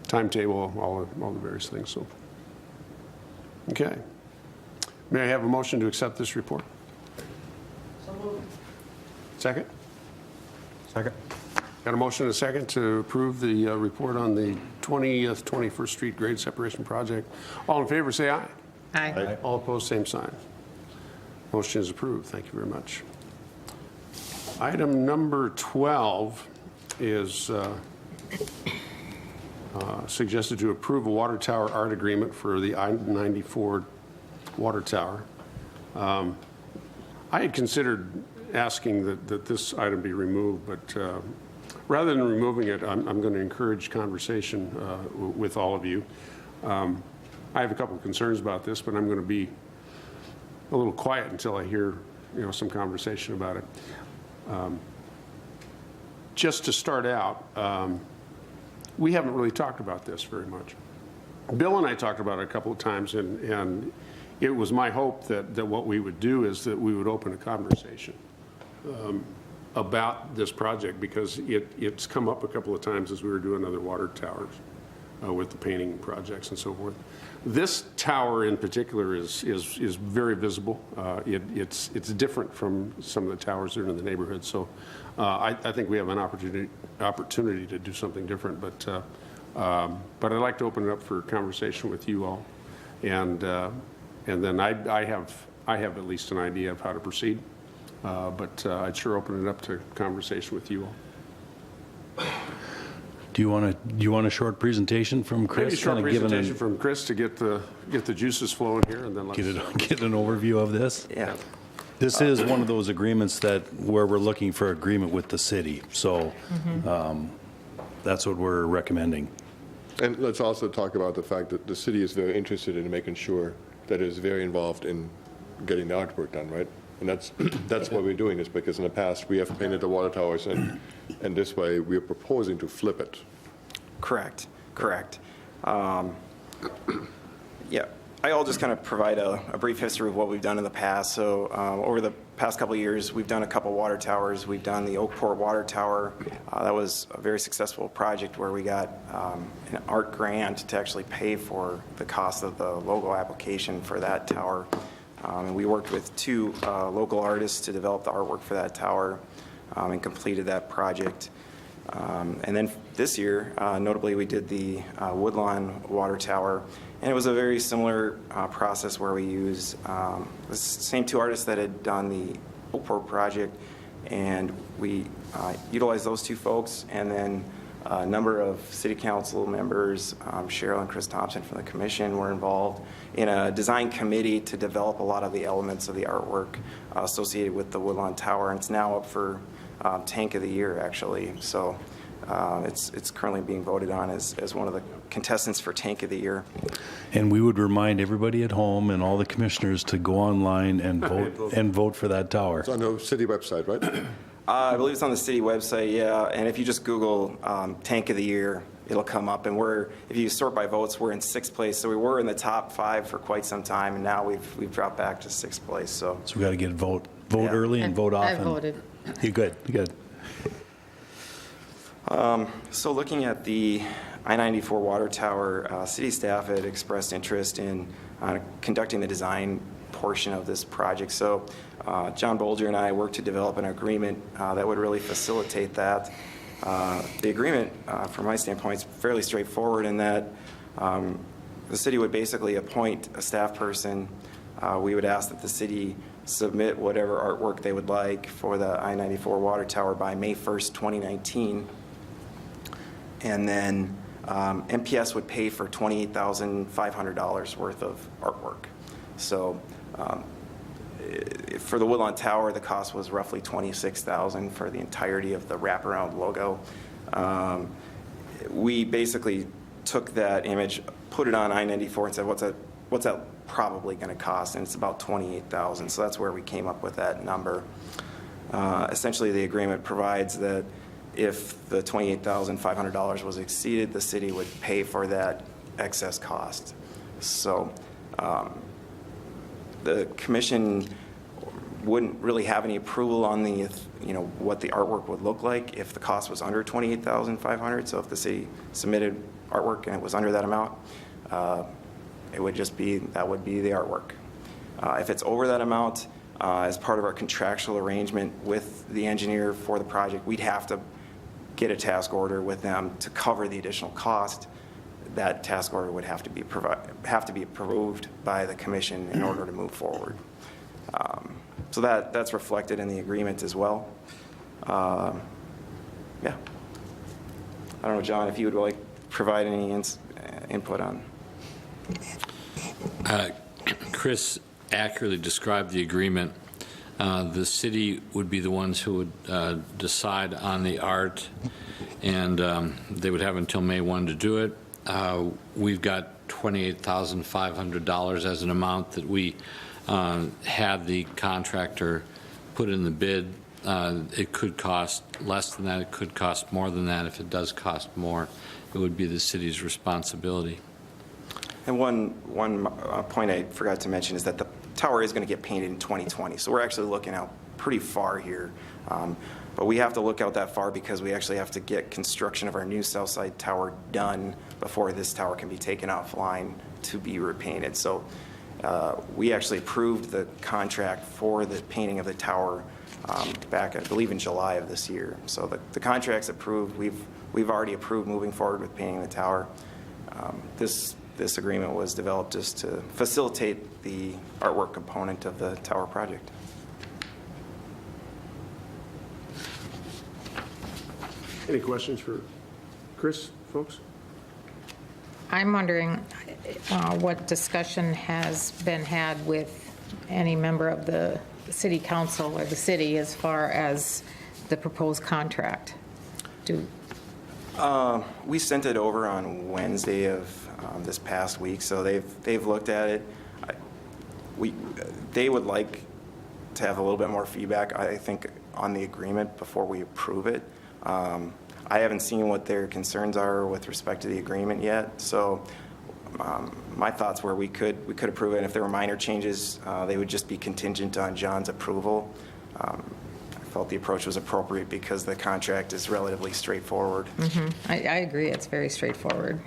Timetable, all the various things. So, okay. May I have a motion to accept this report? So moved. Second? Second. Got a motion and a second to approve the report on the 21st Street grade separation project. All in favor, say aye. Aye. All opposed, same sign. Motion is approved. Thank you very much. Item number 12 is suggested to approve a water tower art agreement for the I-94 water tower. I had considered asking that this item be removed, but rather than removing it, I'm going to encourage conversation with all of you. I have a couple of concerns about this, but I'm going to be a little quiet until I hear, some conversation about it. Just to start out, we haven't really talked about this very much. Bill and I talked about it a couple of times, and it was my hope that what we would do is that we would open a conversation about this project, because it's come up a couple of times as we were doing other water towers with the painting projects and so forth. This tower in particular is very visible. It's different from some of the towers that are in the neighborhood. So I think we have an opportunity to do something different. But I'd like to open it up for conversation with you all, and then I have at least an idea of how to proceed. But I'd sure open it up to conversation with you all. Do you want a short presentation from Chris? Maybe a short Kinda giving presentation from Chris to get the juices flowing here, and then let's get an overview of this? Yeah. This is one of those agreements where we're looking for agreement with the city. So that's what we're recommending. And let's also talk about the fact that the city is very interested in making sure that it is very involved in getting the artwork done, right? And that's why we're doing this, because in the past, we have painted the water towers, and this way, we're proposing to flip it. Correct. Yeah, I'll just kind of provide a brief history of what we've done in the past. So over the past couple of years, we've done a couple water towers. We've done the Oakport Water Tower. That was a very successful project where we got an art grant to actually pay for the cost of the logo application for that tower. And we worked with two local artists to develop the artwork for that tower and completed that project. And then this year, notably, we did the Woodlawn Water Tower. And it was a very similar process where we used the same two artists that had done the Oakport project. And we utilized those two folks, and then a number of city council members, Cheryl and Chris Thompson from the commission, were involved in a design committee to develop a lot of the elements of the artwork associated with the Woodlawn Tower. And it's now up for Tank of the Year, actually. So it's currently being voted on as one of the contestants for Tank of the Year. And we would remind everybody at home and all the commissioners to go online and vote for that tower. It's on the city website, right? I believe it's on the city website, yeah. And if you just Google Tank of the Year, it'll come up. And if you sort by votes, we're in 6th place. So we were in the top 5 for quite some time, and now we've dropped back to 6th place. So we got to get vote Yeah. early and vote often. I voted. You good? So looking at the I-94 water tower, city staff had expressed interest in conducting the design portion of this project. So John Bolger and I worked to develop an agreement that would really facilitate that. The agreement, from my standpoint, is fairly straightforward in that the city would basically appoint a staff person. We would ask that the city submit whatever artwork they would like for the I-94 water tower by May 1st, 2019. And then MPS would pay for $28,500 worth of artwork. So for the Woodlawn Tower, the cost was roughly $26,000 for the entirety of the wraparound logo. We basically took that image, put it on I-94, and said, what's that probably going to cost? And it's about $28,000. So that's where we came up with that number. Essentially, the agreement provides that if the $28,500 was exceeded, the city would pay for that excess cost. So the commission wouldn't really have any approval on the, what the artwork would look like if the cost was under $28,500. So if the city submitted artwork and it was under that amount, it would just be, that would be the artwork. If it's over that amount, as part of our contractual arrangement with the engineer for the project, we'd have to get a task order with them to cover the additional cost. That task order would have to be approved by the commission in order to move forward. So that's reflected in the agreement as well. Yeah. I don't know, John, if you would like provide any input on. Chris accurately described the agreement. The city would be the ones who would decide on the art, and they would have until May 1 to do it. We've got $28,500 as an amount that we had the contractor put in the bid. It could cost less than that. It could cost more than that. If it does cost more, it would be the city's responsibility. And one point I forgot to mention is that the tower is going to get painted in 2020, so we're actually looking out pretty far here. But we have to look out that far because we actually have to get construction of our new south side tower done before this tower can be taken offline to be repainted. So we actually approved the contract for the painting of the tower back, I believe, in July of this year. So the contract's approved. We've already approved moving forward with painting the tower. This agreement was developed just to facilitate the artwork component of the tower project. Any questions for Chris, folks? I'm wondering what discussion has been had with any member of the city council or the city as far as the proposed contract. We sent it over on Wednesday of this past week, so they've looked at it. They would like to have a little bit more feedback, I think, on the agreement before we approve it. I haven't seen what their concerns are with respect to the agreement yet, so my thoughts were we could approve it, and if there were minor changes, they would just be contingent on John's approval. I felt the approach was appropriate because the contract is relatively straightforward. I agree, it's very straightforward.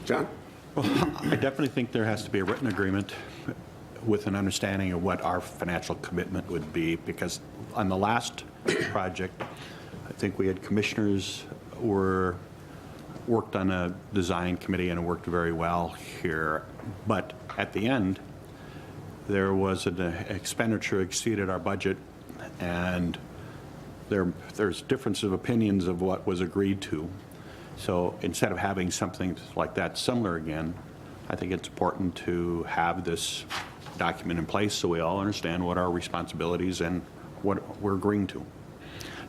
John? Well, I definitely think there has to be a written agreement with an understanding of what our financial commitment would be, because on the last project, I think we had commissioners worked on a design committee and it worked very well here. But at the end, there was an expenditure exceeded our budget, and there's difference of opinions of what was agreed to. So instead of having something like that similar again, I think it's important to have this document in place so we all understand what our responsibilities and what we're agreeing to.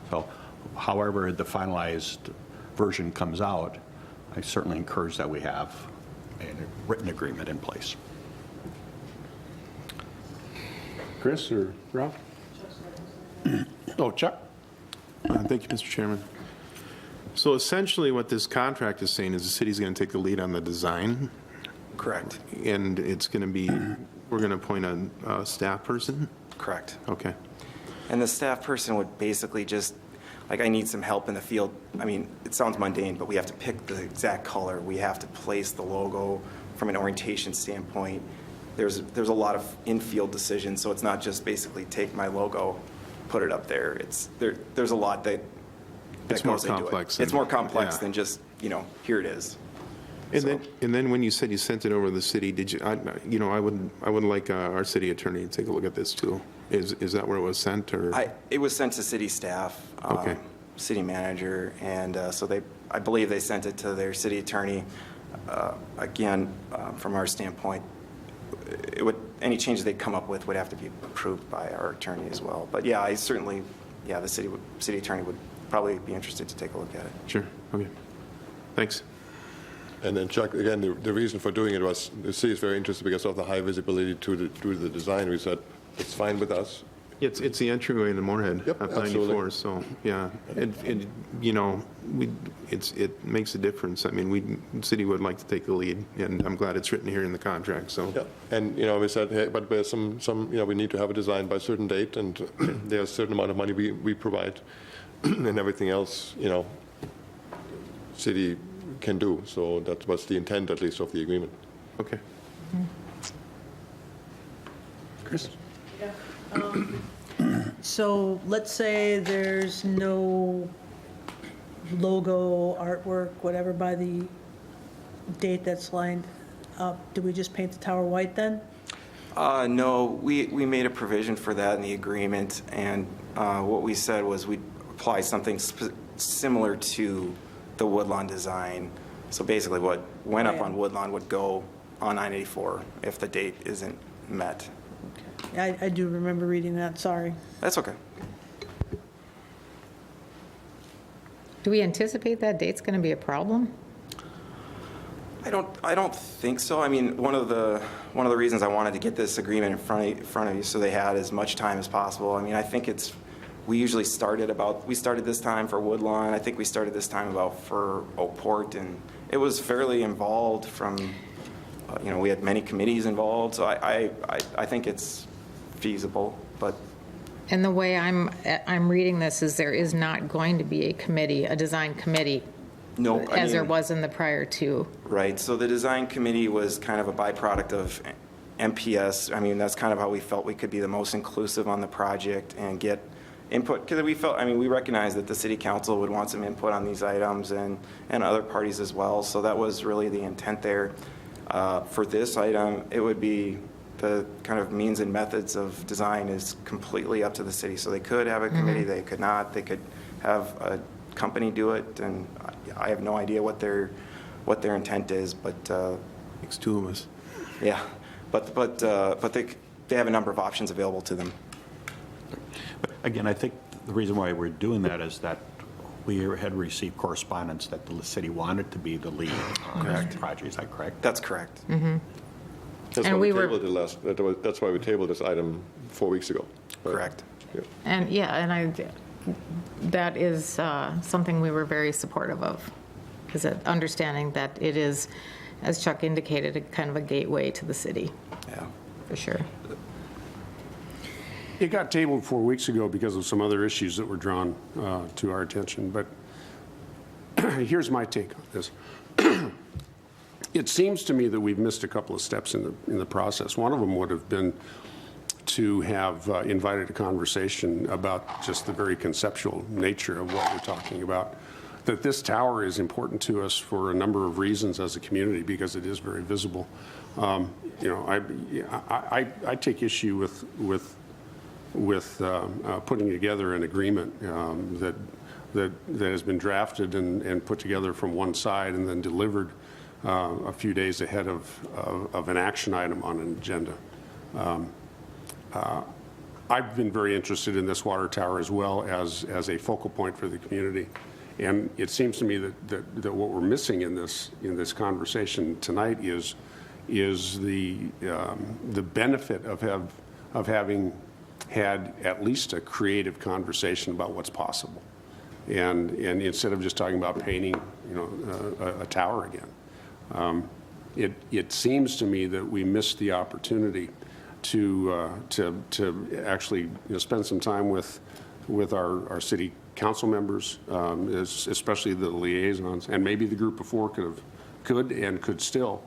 So however the finalized version comes out, I certainly encourage that we have a written agreement in place. Chris or Ralph? Oh, Chuck? Thank you, Mr. Chairman. So essentially what this contract is saying is the city's going to take the lead on the design, Correct. and it's going to be, we're going to appoint a staff person? Correct. Okay. And the staff person would basically just, like, I need some help in the field. I mean, it sounds mundane, but we have to pick the exact color. We have to place the logo from an orientation standpoint. There's a lot of in-field decisions, so it's not just basically take my logo, put it up there. There's a lot that It's more goes into complex it. It's more complex yeah. than just, here it is. And then when you said you sent it over to the city, did you, I would like our city attorney to take a look at this too. Is that where it was sent, or? It was sent to city staff, Okay. city manager, and so I believe they sent it to their city attorney. Again, from our standpoint, any changes they come up with would have to be approved by our attorney as well. But yeah, the city attorney would probably be interested to take a look at it. Sure, okay. Thanks. And then Chuck, again, the reason for doing it was the city is very interested because of the high visibility to the design. We said it's fine with us. It's the entryway into Moorhead, Yep, up 94, absolutely. so, yeah. It makes a difference. I mean, the city would like to take the lead, and I'm glad it's written here in the contract, so. Yeah, and, we said, hey, but there's some, we need to have a design by a certain date, and there's a certain amount of money we provide, and everything else, city can do. So that was the intent, at least, of the agreement. Okay. Chris? So let's say there's no logo, artwork, whatever, by the date that's lined up. Do we just paint the tower white then? No, we made a provision for that in the agreement, and what we said was we'd apply something similar to the Woodlawn design. So basically what went up on Woodlawn would go on I-94 if the date isn't met. I do remember reading that, sorry. That's okay. Do we anticipate that date's going to be a problem? I don't think so. I mean, one of the reasons I wanted to get this agreement in front of you so they had as much time as possible. I mean, I think we usually started this time for Woodlawn. I think we started this time about for Oakport, and it was fairly involved from, we had many committees involved, so I think it's feasible, but. And the way I'm reading this is there is not going to be a design committee. Nope. As there was in the prior two. Right. So the design committee was kind of a byproduct of MPS. I mean, that's kind of how we felt we could be the most inclusive on the project and get input. Because we recognize that the city council would want some input on these items and other parties as well. So that was really the intent there. For this item, it would be the kind of means and methods of design is completely up to the city. So they could have a committee, they could not. They could have a company do it, and I have no idea what their intent is, but Makes two of us. yeah, but they have a number of options available to them. But again, I think the reason why we're doing that is that we had received correspondence that the city wanted to be the lead on this project. Is that correct? That's correct. That's And why we we were- tabled it that's why we tabled this item 4 weeks ago. Right? Correct. Yeah. And that is something we were very supportive of, is that understanding that it is, as Chuck indicated, a kind of a gateway to the city, Yeah. for sure. It got tabled 4 weeks ago because of some other issues that were drawn to our attention, but here's my take on this. It seems to me that we've missed a couple of steps in the process. One of them would have been to have invited a conversation about just the very conceptual nature of what we're talking about. That this tower is important to us for a number of reasons as a community because it is very visible. I take issue with putting together an agreement that has been drafted and put together from one side and then delivered a few days ahead of an action item on an agenda. I've been very interested in this water tower as well as a focal point for the community. And it seems to me that what we're missing in this conversation tonight is the benefit of having had at least a creative conversation about what's possible. And instead of just talking about painting, a tower again. It seems to me that we missed the opportunity to actually spend some time with our city council members, especially the liaisons, and maybe the group before could still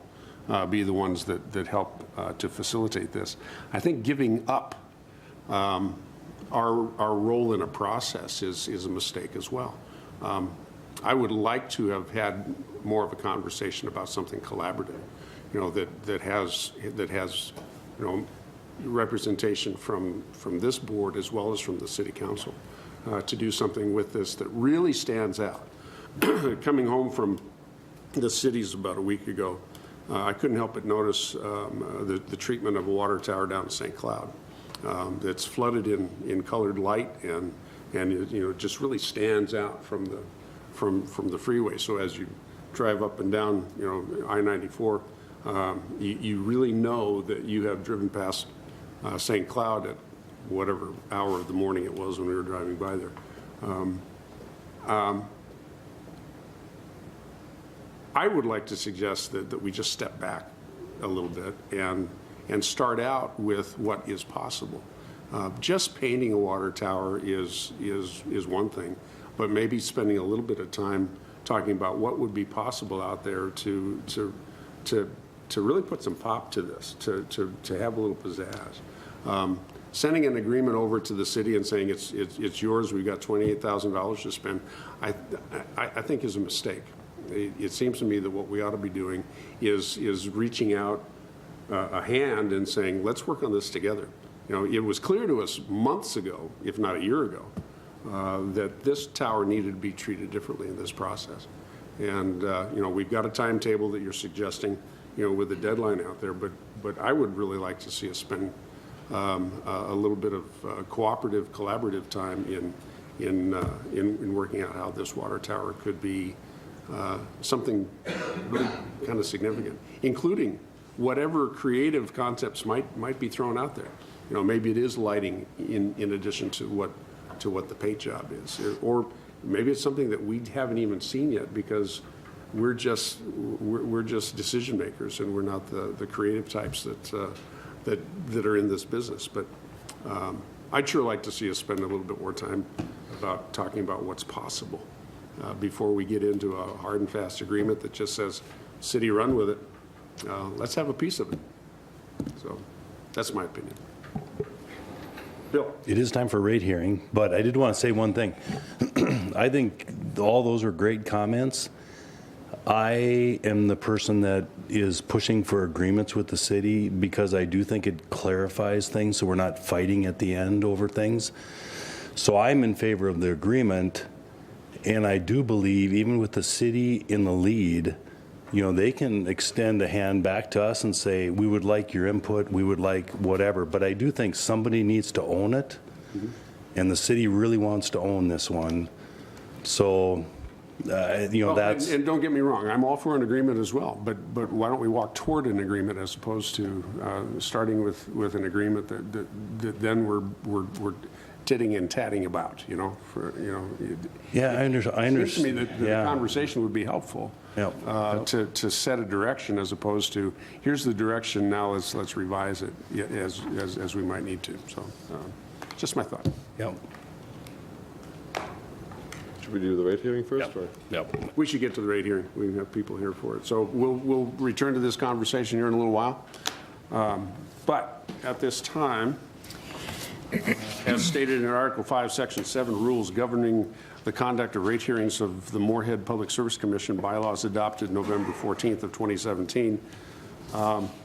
be the ones that help to facilitate this. I think giving up our role in a process is a mistake as well. I would like to have had more of a conversation about something collaborative, that has representation from this board as well as from the city council to do something with this that really stands out. Coming home from the cities about a week ago, I couldn't help but notice the treatment of a water tower down in St. Cloud that's flooded in colored light and it just really stands out from the freeway. So as you drive up and down I-94, you really know that you have driven past St. Cloud at whatever hour of the morning it was when we were driving by there. I would like to suggest that we just step back a little bit and start out with what is possible. Just painting a water tower is one thing, but maybe spending a little bit of time talking about what would be possible out there to really put some pop to this, to have a little pizzazz. Sending an agreement over to the city and saying it's yours, we've got $28,000 to spend, I think is a mistake. It seems to me that what we ought to be doing is reaching out a hand and saying, let's work on this together. You know, it was clear to us months ago, if not a year ago, that this tower needed to be treated differently in this process. And, you know, we've got a timetable that you're suggesting, you know, with a deadline out there, but I would really like to see us spend a little bit of cooperative, collaborative time in working out how this water tower could be something really kind of significant, including whatever creative concepts might be thrown out there. You know, maybe it is lighting in addition to what the paint job is, or maybe it's something that we haven't even seen yet because we're just decision makers and we're not the creative types that are in this business. But I'd sure like to see us spend a little bit more time about talking about what's possible before we get into a hard and fast agreement that just says, city run with it. Let's have a piece of it. So that's my opinion. Bill? It is time for a rate hearing, but I did want to say one thing. I think all those are great comments. I am the person that is pushing for agreements with the city because I do think it clarifies things so we're not fighting at the end over things. So I'm in favor of the agreement, and I do believe even with the city in the lead, you know, they can extend a hand back to us and say, we would like your input, we would like whatever. But I do think somebody needs to own it, and the city really wants to own this one. So, you know, that's... And don't get me wrong, I'm all for an agreement as well, but why don't we walk toward an agreement as opposed to starting with an agreement that then we're titting and tatting about, you know, Yeah, I understand. It seems to me that the conversation would be helpful. Yep. To set a direction as opposed to, here's the direction, now let's revise it as we might need to. So just my thought. Yep. Should we do the rate hearing first? Yep. Or? Yep. We should get to the rate hearing. We have people here for it. So we'll return to this conversation here in a little while. But at this time, as stated in Article 5, Section 7, rules governing the conduct of rate hearings of the Moorhead Public Service Commission bylaws adopted November 14th of 2017,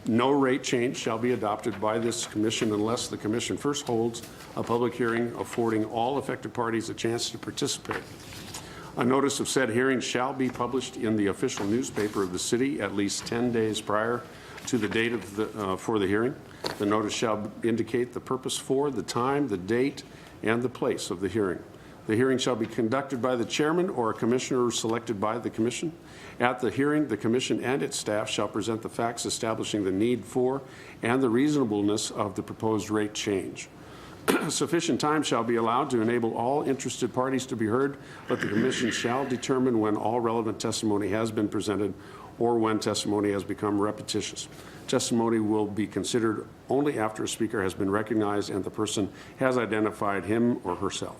no rate change shall be adopted by this commission unless the commission first holds a public hearing affording all affected parties a chance to participate. A notice of said hearing shall be published in the official newspaper of the city at least 10 days prior to the date of for the hearing. The notice shall indicate the purpose for, the time, the date, and the place of the hearing. The hearing shall be conducted by the chairman or a commissioner selected by the commission. At the hearing, the commission and its staff shall present the facts establishing the need for and the reasonableness of the proposed rate change. Sufficient time shall be allowed to enable all interested parties to be heard, but the commission shall determine when all relevant testimony has been presented or when testimony has become repetitious. Testimony will be considered only after a speaker has been recognized and the person has identified him or herself.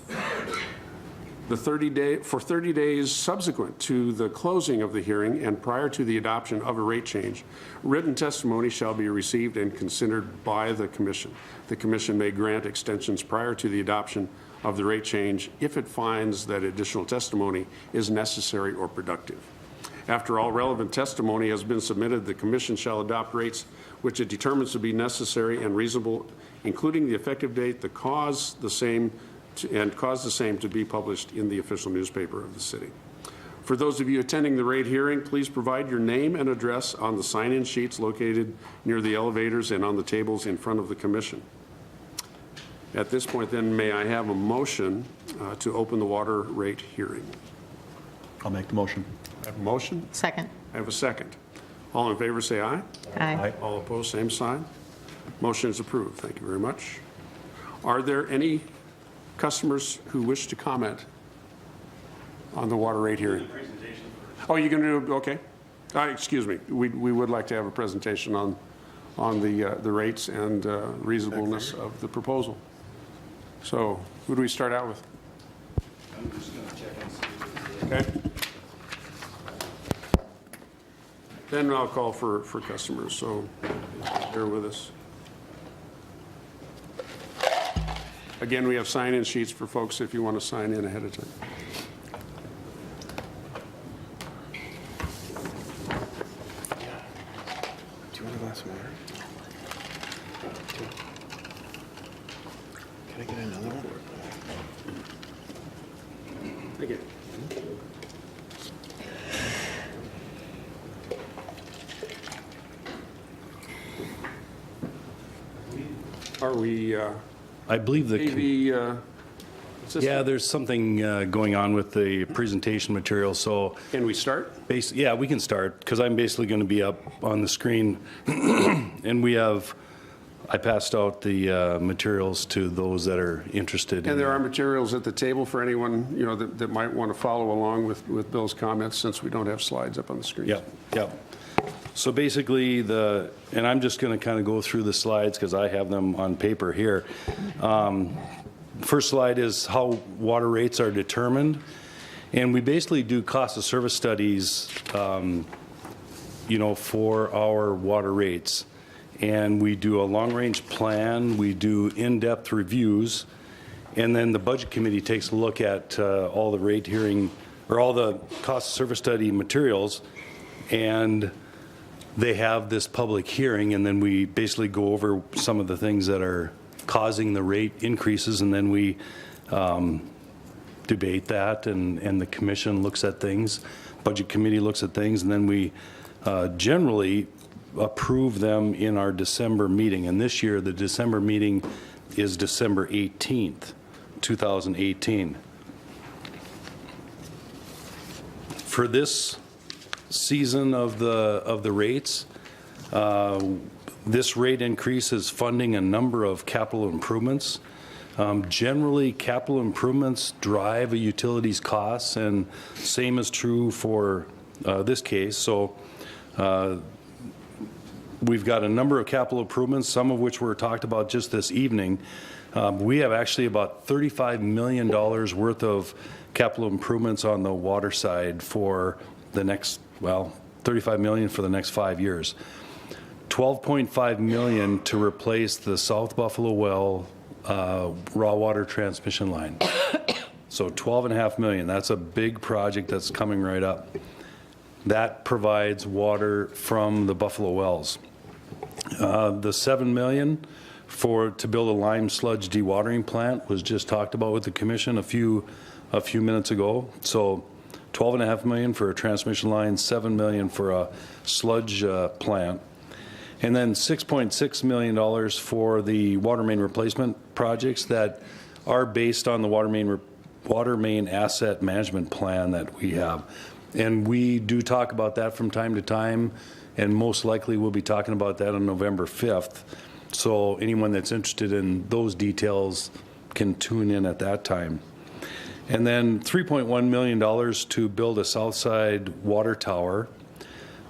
For 30 days subsequent to the closing of the hearing and prior to the adoption of a rate change, written testimony shall be received and considered by the commission. The commission may grant extensions prior to the adoption of the rate change if it finds that additional testimony is necessary or productive. After all relevant testimony has been submitted, the commission shall adopt rates which it determines to be necessary and reasonable, including the effective date, the cause the same to be published in the official newspaper of the city. For those of you attending the rate hearing, please provide your name and address on the sign-in sheets located near the elevators and on the tables in front of the commission. At this point, then, may I have a motion to open the water rate hearing? I'll make the motion. I have a motion. Second. I have a second. All in favor, say aye. Aye. All opposed, same sign. Motion is approved. Thank you very much. Are there any customers who wish to comment on the water rate hearing? Oh, you're going to do, okay. Excuse me. We would like to have a presentation on the rates and reasonableness of the proposal. So who do we start out with? I'm just going to check and see. Okay. Then I'll call for customers, so bear with us. Again, we have sign-in sheets for folks if you want to sign in ahead of time. Do you want a glass of water? Can I get another one? Thank you. Are we, I believe the. maybe, Yeah, there's something going on with the presentation material, so can we start? yeah, we can start, because I'm basically going to be up on the screen. And I passed out the materials to those that are interested. And there are materials at the table for anyone, that might want to follow along with Bill's comments, since we don't have slides up on the screen. Yep. So basically, and I'm just going to kind of go through the slides because I have them on paper here. First slide is how water rates are determined. And we basically do cost of service studies, for our water rates. And we do a long-range plan, we do in-depth reviews, and then the Budget Committee takes a look at all the rate hearing, or all the cost of service study materials, and they have this public hearing, and then we basically go over some of the things that are causing the rate increases, and then we debate that, and the commission looks at things, Budget Committee looks at things, and then we generally approve them in our December meeting. And this year, the December meeting is December 18th, 2018. For this season of the rates, this rate increase is funding a number of capital improvements. Generally, capital improvements drive a utility's costs, and same is true for this case. So we've got a number of capital improvements, some of which were talked about just this evening. We have actually about $35 million worth of capital improvements on the water side for the next, $35 million for the next 5 years. $12.5 million to replace the South Buffalo Well raw water transmission line. So $12.5 million. That's a big project that's coming right up. That provides water from the Buffalo Wells. The $7 million to build a lime sludge dewatering plant was just talked about with the commission a few minutes ago. So $12.5 million for a transmission line, $7 million for a sludge plant, and then $6.6 million for the water main replacement projects that are based on the water main asset management plan that we have. And we do talk about that from time to time, and most likely we'll be talking about that on November 5th. So anyone that's interested in those details can tune in at that time. And then $3.1 million to build a Southside water tower.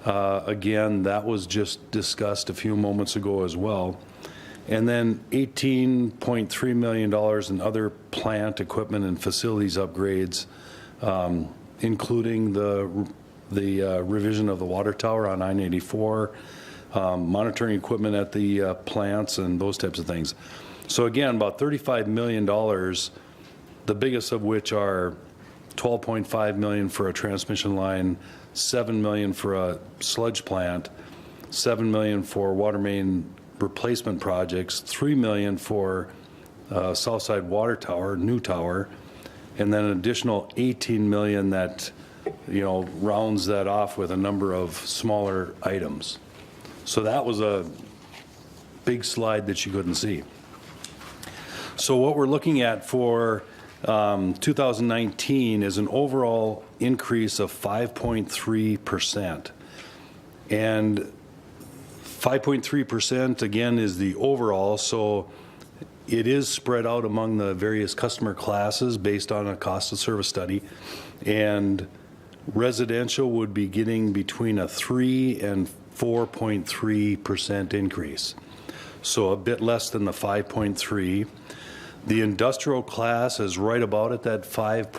Again, that was just discussed a few moments ago as well. And then $18.3 million in other plant equipment and facilities upgrades, including the revision of the water tower on I-84, monitoring equipment at the plants, and those types of things. So again, about $35 million, the biggest of which are $12.5 million for a transmission line, $7 million for a sludge plant, $7 million for water main replacement projects, $3 million for Southside water tower, new tower, and then an additional $18 million that rounds that off with a number of smaller items. So that was a big slide that you couldn't see. So what we're looking at for 2019 is an overall increase of 5.3%. And 5.3% again is the overall, so it is spread out among the various customer classes based on a cost of service study. And residential would be getting between a 3 and 4.3% increase. So a bit less than the 5.3. The industrial class is right about at that at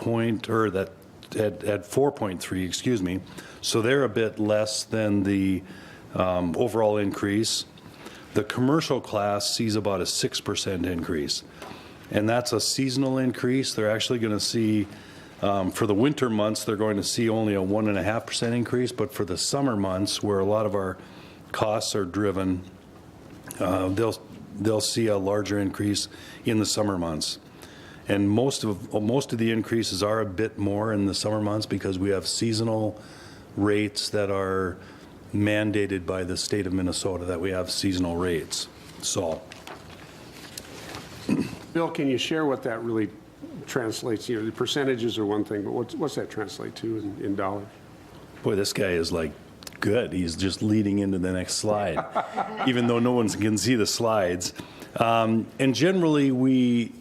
4.3, excuse me. So they're a bit less than the overall increase. The commercial class sees about a 6% increase, and that's a seasonal increase. They're actually going to see, for the winter months, they're going to see only a 1.5% increase, but for the summer months, where a lot of our costs are driven, they'll they'll see a larger increase in the summer months. And most of the increases are a bit more in the summer months because we have seasonal rates that are mandated by the state of Minnesota, that we have seasonal rates. So, Bill, can you share what that really translates? You know, the percentages are one thing, but what's that translate to in dollars? boy, this guy is like good. He's just leading into the next slide, even though no one can see the slides. And generally, we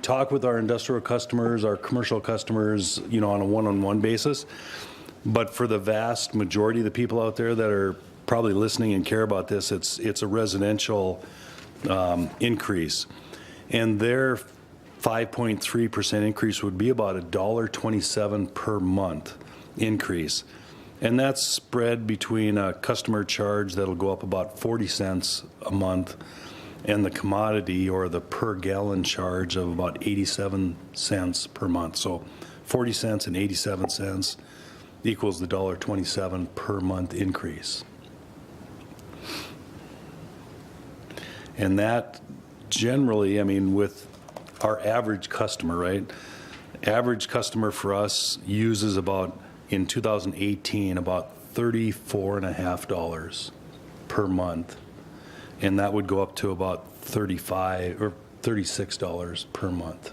talk with our industrial customers, our commercial customers, you know, on a one-on-one basis. But for the vast majority of the people out there that are probably listening and care about this, it's a residential increase. And their 5.3% increase would be about $1.27 per month increase. And that's spread between a customer charge that'll go up about 40 cents a month and the commodity or the per gallon charge of about 87 cents per month. So 40 cents and 87 cents equals the $1.27 per month increase. And that generally, I mean, with our average customer, right? Average customer for us uses about, in 2018, about $34.50 per month. And that would go up to about $35 or $36 per month.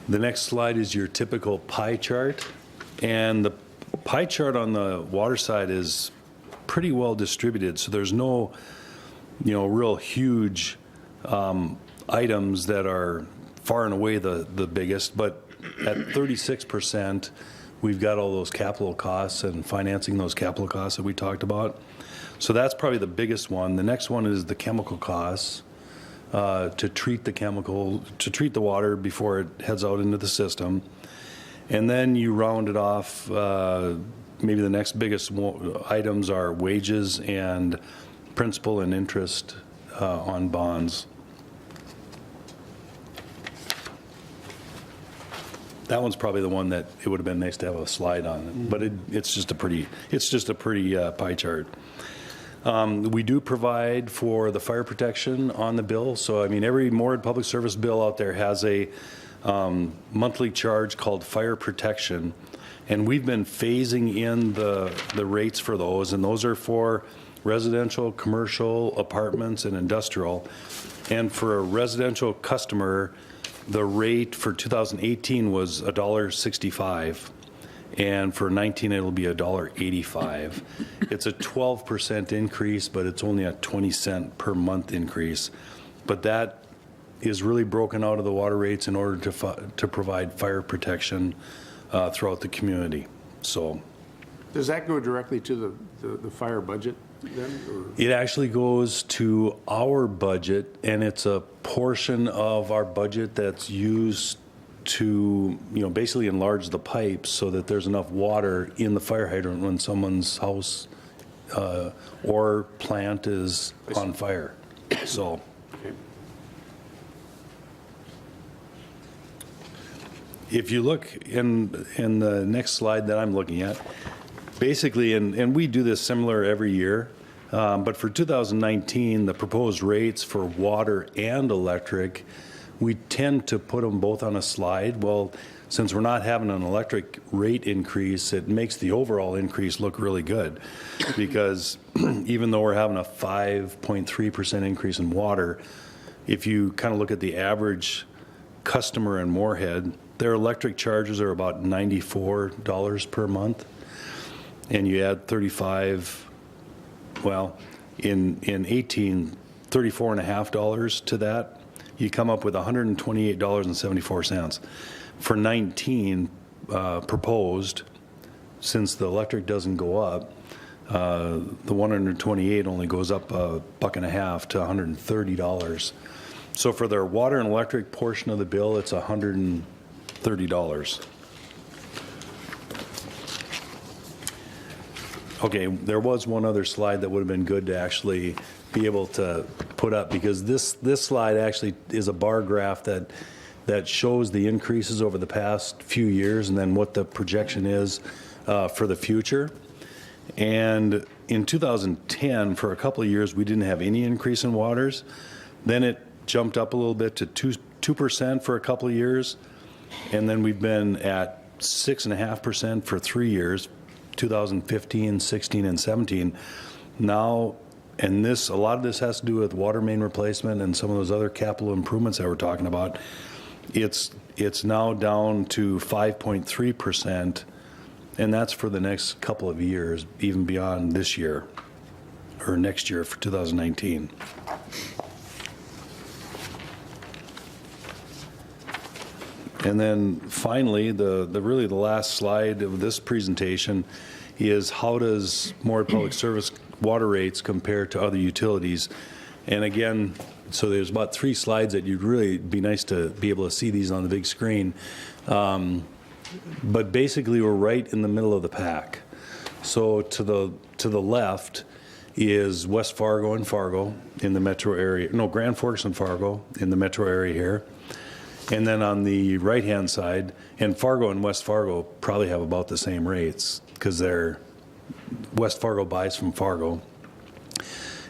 The next slide is your typical pie chart. And the pie chart on the water side is pretty well distributed. So there's no, you know, real huge items that are far and away the biggest. But at 36%, we've got all those capital costs and financing those capital costs that we talked about. So that's probably the biggest one. The next one is the chemical costs. To treat the water before it heads out into the system. And then you round it off, maybe the next biggest items are wages and principal and interest on bonds. That one's probably the one that it would have been nice to have a slide on, but it's just a pretty pie chart. We do provide for the fire protection on the bill. So, I mean, every Moorhead Public Service bill out there has a monthly charge called fire protection. And we've been phasing in the rates for those. And those are for residential, commercial, apartments, and industrial. And for a residential customer, the rate for 2018 was $1.65. And for 19, it'll be $1.85. It's a 12% increase, but it's only a 20-cent per month increase. But that is really broken out of the water rates in order to provide fire protection throughout the community. So, does that go directly to the fire budget then? Or? It actually goes to our budget, and it's a portion of our budget that's used to, you know, basically enlarge the pipes so that there's enough water in the fire hydrant when someone's house or plant is on fire. So. Okay. If you look in the next slide that I'm looking at, basically, and we do this similar every year, but for 2019, the proposed rates for water and electric, we tend to put them both on a slide. Well, since we're not having an electric rate increase, it makes the overall increase look really good. Because even though we're having a 5.3% increase in water, if you kind of look at the average customer in Moorhead, their electric charges are about $94 per month. And you add 35, well, in 18, $34.50 to that. You come up with $128.74. For 19 proposed, since the electric doesn't go up, the 128 only goes up $1.50 to $130. So for their water and electric portion of the bill, it's $130. Okay, there was one other slide that would have been good to actually be able to put up, because this slide actually is a bar graph that shows the increases over the past few years and then what the projection is for the future. And in 2010, for a couple of years, we didn't have any increase in waters. Then it jumped up a little bit to 2% for a couple of years. And then we've been at 6.5% for 3 years, 2015, 16, and 17. Now, and a lot of this has to do with water main replacement and some of those other capital improvements that we're talking about. It's now down to 5.3%, and that's for the next couple of years, even beyond this year, or next year for 2019. And then finally, really the last slide of this presentation is how does Moorhead Public Service water rates compare to other utilities? And again, so there's about 3 slides that you'd really be nice to be able to see these on the big screen. But basically, we're right in the middle of the pack. So to the left is West Fargo and Fargo in the metro area. No, Grand Forks and Fargo in the metro area here. And then on the right-hand side, and Fargo and West Fargo probably have about the same rates because West Fargo buys from Fargo.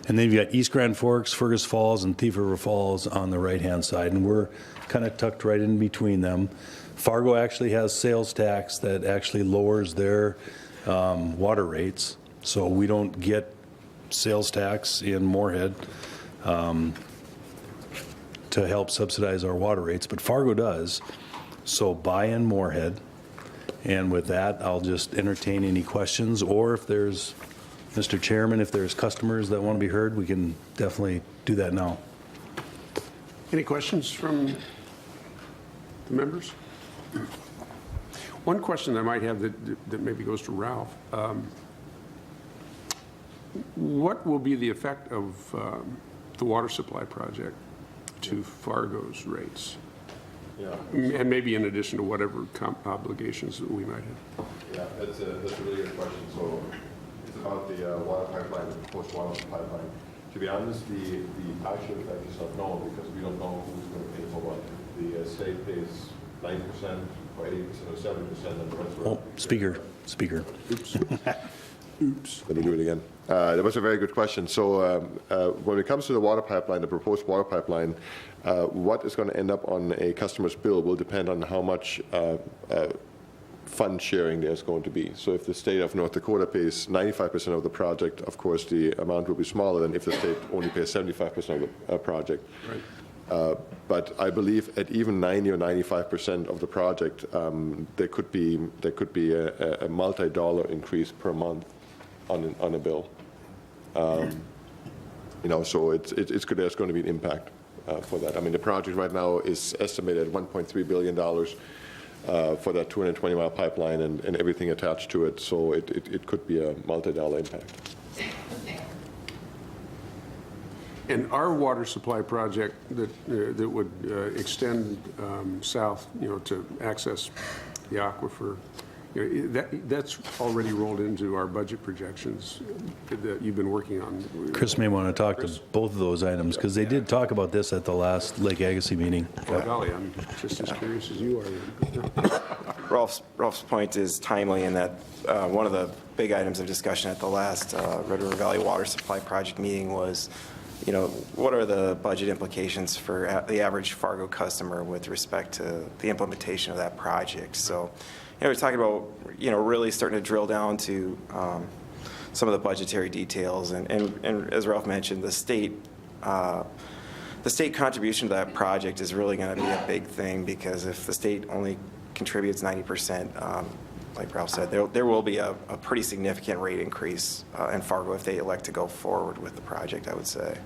And then you've got East Grand Forks, Fergus Falls, and Thief River Falls on the right-hand side, and we're kind of tucked right in between them. Fargo actually has sales tax that actually lowers their water rates, so we don't get sales tax in Moorhead to help subsidize our water rates, but Fargo does. So buy in Moorhead. And with that, I'll just entertain any questions, or if there's, Mr. Chairman, if there's customers that want to be heard, we can definitely do that now. Any questions from the members? One question I might have that maybe goes to Ralph. What will be the effect of the water supply project to Fargo's rates? Yeah. And maybe in addition to whatever obligations that we might have. Yeah, that's a really good question. So it's about the water pipeline, the proposed water pipeline. To be honest, the actual effect is not known because we don't know who's going to pay for what. The state pays 90% or 80% or 70%, and the rest of Speaker. Oops. Oops. Let me do it again. That was a very good question. So when it comes to the water pipeline, the proposed water pipeline, what is going to end up on a customer's bill will depend on how much fund sharing there's going to be. So if the state of North Dakota pays 95% of the project, of course the amount will be smaller than if the state only pays 75% of the project. Right. But I believe at even 90 or 95% of the project, there could be a multi-dollar increase per month on a bill. So it's good. There's going to be an impact for that. I mean, the project right now is estimated at $1.3 billion for that 220-mile pipeline and everything attached to it. So it could be a multi-dollar impact. And our water supply project that would extend south, to access the aquifer, that's already rolled into our budget projections that you've been working on. Chris may want to talk to both of those items because they did talk about this at the last Lake Agassiz meeting. Well, golly, I'm just as curious as you are. Ralph's point is timely in that one of the big items of discussion at the last Red River Valley Water Supply Project meeting was, what are the budget implications for the average Fargo customer with respect to the implementation of that project? So, we're talking about, really starting to drill down to some of the budgetary details. And as Ralph mentioned, the state contribution to that project is really going to be a big thing because if the state only contributes 90%, like Ralph said, there will be a pretty significant rate increase in Fargo if they elect to go forward with the project, I would say.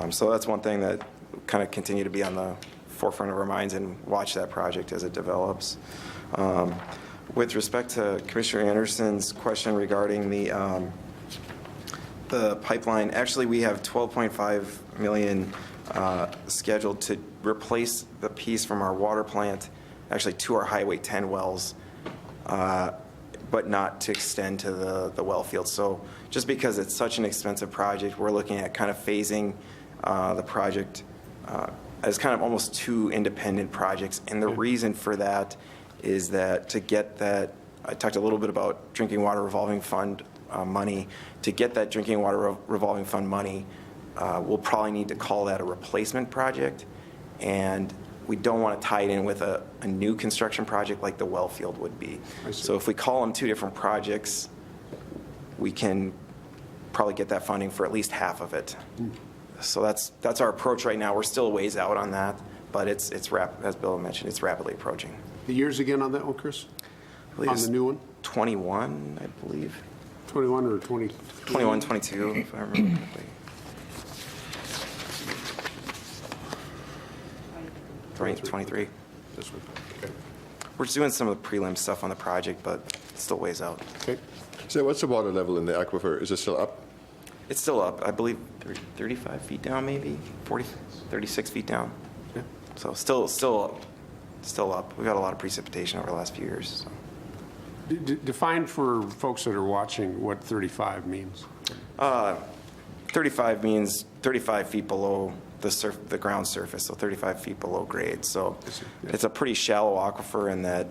So that's one thing that kind of continue to be on the forefront of our minds and watch that project as it develops. With respect to Commissioner Anderson's question regarding the pipeline, actually we have $12.5 million scheduled to replace the piece from our water plant, actually to our Highway 10 wells, but not to extend to the well field. So just because it's such an expensive project, we're looking at kind of phasing the project as kind of almost 2 independent projects. And the reason for that is that to get that, I talked a little bit about drinking water revolving fund money. To get that drinking water revolving fund money, we'll probably need to call that a replacement project, and we don't want to tie it in with a new construction project like the well field would be. So if we call them two different projects, we can probably get that funding for at least half of it. So that's our approach right now. We're still a ways out on that, but it's as Bill mentioned, it's rapidly approaching. The years again on that one, Chris? I believe On it's the new one? 21, I believe. 21 or 20? 21, 22, if I remember correctly. 23. This one, okay. We're just doing some of the prelim stuff on the project, but it's still ways out. Okay. So what's the water level in the aquifer? Is it still up? It's still up, I believe 35 feet down maybe, 36 feet down. Yeah. So still up. We've had a lot of precipitation over the last few years. So. Define for folks that are watching what 35 means. 35 means 35 feet below the ground surface, so 35 feet below grade. So it's a pretty shallow aquifer in that,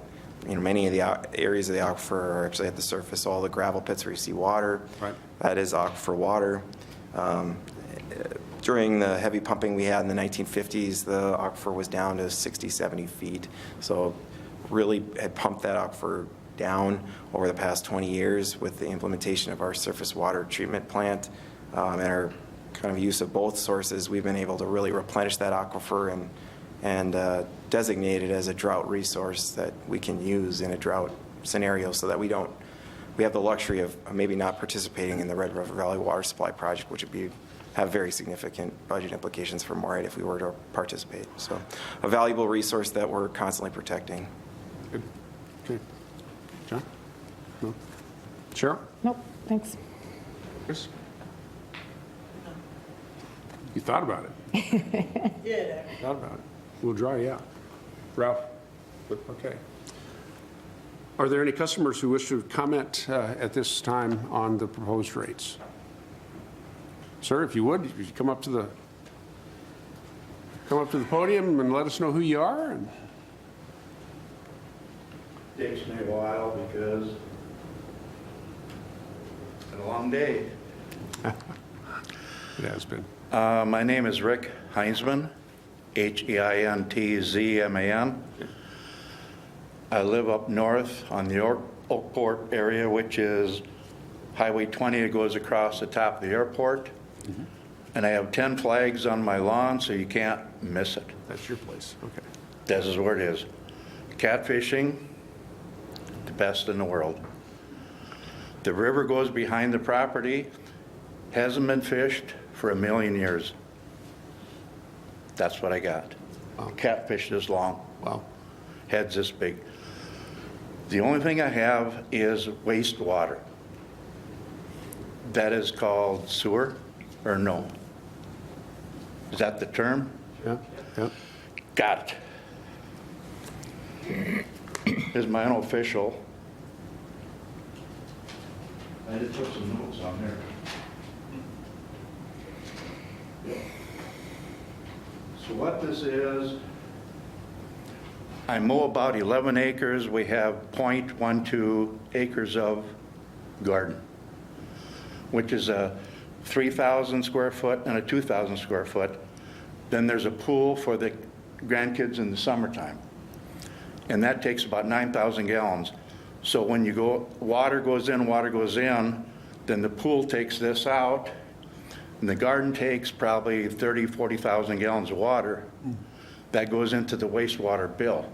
many of the areas of the aquifer are actually at the surface. All the gravel pits where you see water, right, that is aquifer water. During the heavy pumping we had in the 1950s, the aquifer was down to 60, 70 feet. So really had pumped that aquifer down over the past 20 years with the implementation of our surface water treatment plant and our kind of use of both sources. We've been able to really replenish that aquifer and designate it as a drought resource that we can use in a drought scenario, so that we have the luxury of maybe not participating in the Red River Valley Water Supply Project, which would have very significant budget implications for Moorhead if we were to participate. So a valuable resource that we're constantly protecting. Good. Okay. John? No? Cheryl? Nope, thanks. Chris? You thought about it. Yeah. Thought about it. We'll draw you out. Ralph? Okay. Are there any customers who wish to comment at this time on the proposed rates? Sir, if you would, you come up to the podium and let us know who you are. And Takes me a while because it's been a long day. It has been. My name is Rick Heinzman, Heintzman. I live up north on the Oakport area, which is Highway 20 that goes across the top of the airport. Mm-hmm. And I have 10 flags on my lawn, so you can't miss it. That's your place. Okay. This is where it is. Catfishing, the best in the world. The river goes behind the property, hasn't been fished for 1 million years. That's what I got. Wow. Catfish this long. Wow. Heads this big. The only thing I have is wastewater. That is called sewer, or no? Is that the term? Yeah. Yeah. Got it. Here's my unofficial. I did put some notes on there. So what this is, I mow about 11 acres. We have 0.12 acres of garden, which is a 3,000 square foot and a 2,000 square foot. Then there's a pool for the grandkids in the summertime. And that takes about 9,000 gallons. So when you go, water goes in, then the pool takes this out, and the garden takes probably 30, 40,000 gallons of water. That goes into the wastewater bill.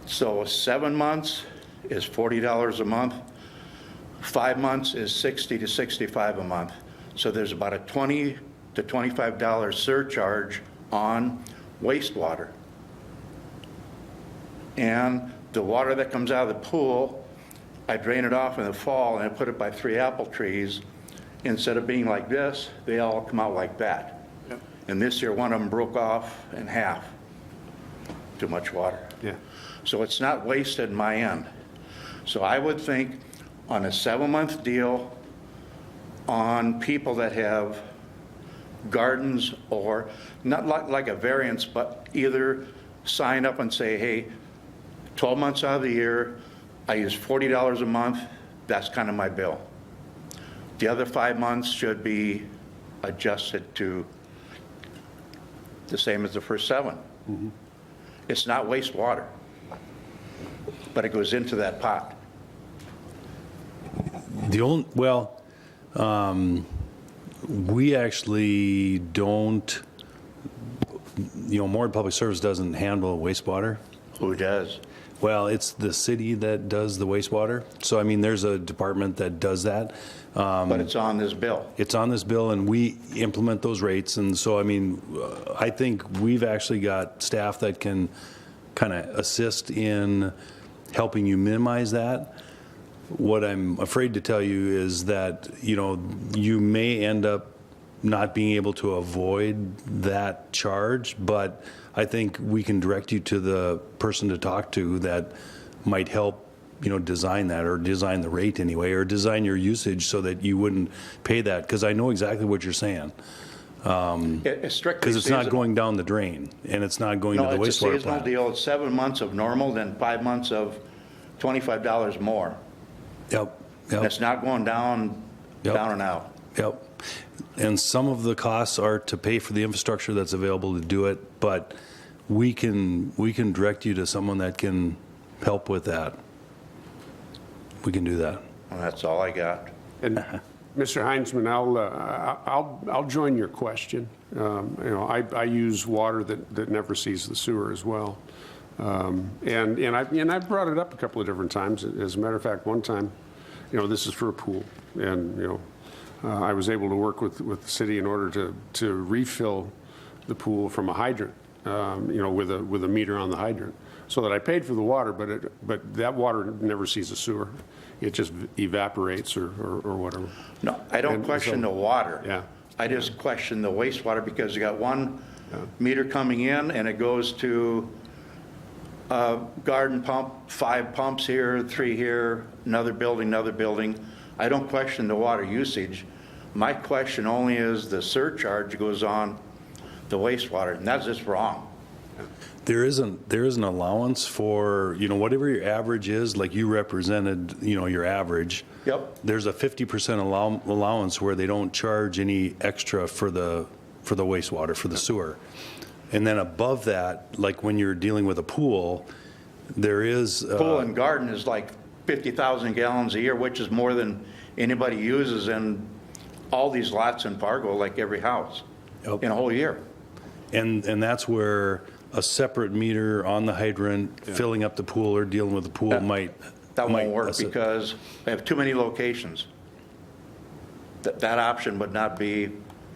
So 7 months is $40 a month. 5 months is $60 to $65 a month. So there's about a $20 to $25 surcharge on wastewater. And the water that comes out of the pool, I drain it off in the fall and I put it by 3 apple trees. Instead of being like this, they all come out like that. Yep. And this year, one of them broke off in half. Too much water. Yeah. So it's not wasted my end. So I would think on a 7-month deal on people that have gardens, or not like a variance, but either sign up and say, hey, 12 months out of the year, I use $40 a month That's kind of my bill. The other 5 months should be adjusted to the same as the first 7. It's not wastewater, but it goes into that pot. We actually don't, Moorhead Public Service doesn't handle wastewater. Who does? Well, it's the city that does the wastewater. So, I mean, there's a department that does that. But it's on this bill. It's on this bill, and we implement those rates. And so, I mean, I think we've actually got staff that can kind of assist in helping you minimize that. What I'm afraid to tell you is that, you may end up not being able to avoid that charge, but I think we can direct you to the person to talk to that might help, design that, or design the rate anyway, or design your usage so that you wouldn't pay that, because I know exactly what you're saying. It's strictly Because it's not seasonal. going down the drain, and it's not going to the No, it's a wastewater seasonal plant. deal. It's 7 months of normal, then 5 months of $25 more. Yep, And yep, it's not going down, Yep. down and out. yep. And some of the costs are to pay for the infrastructure that's available to do it, but we can direct you to someone that can help with that. We can do that. And that's all I got. And Mr. Heinzman, I'll join your question. I use water that never sees the sewer as well. And I've brought it up a couple of different times. As a matter of fact, one time, this is for a pool, and I was able to work with the city in order to refill the pool from a hydrant, with a meter on the hydrant, so that I paid for the water, but that water never sees the sewer. It just evaporates or whatever. No, I don't And question so- the water. Yeah. I just question the wastewater because you got one meter coming in and it goes to a garden pump, 5 pumps here, 3 here, another building. I don't question the water usage. My question only is the surcharge goes on the wastewater, and that's just wrong. There is an allowance for, whatever your average is, like you represented, your average. Yep. There's a 50% allowance where they don't charge any extra for the wastewater, for the sewer. And then above that, like when you're dealing with a pool, there is. Pool and garden is like 50,000 gallons a year, which is more than anybody uses in all these lots in Fargo, like every house, Yep. in a whole year. And that's where a separate meter on the hydrant, filling up the pool or dealing with the pool might. That might won't work assist. because they have too many locations. That option would not be,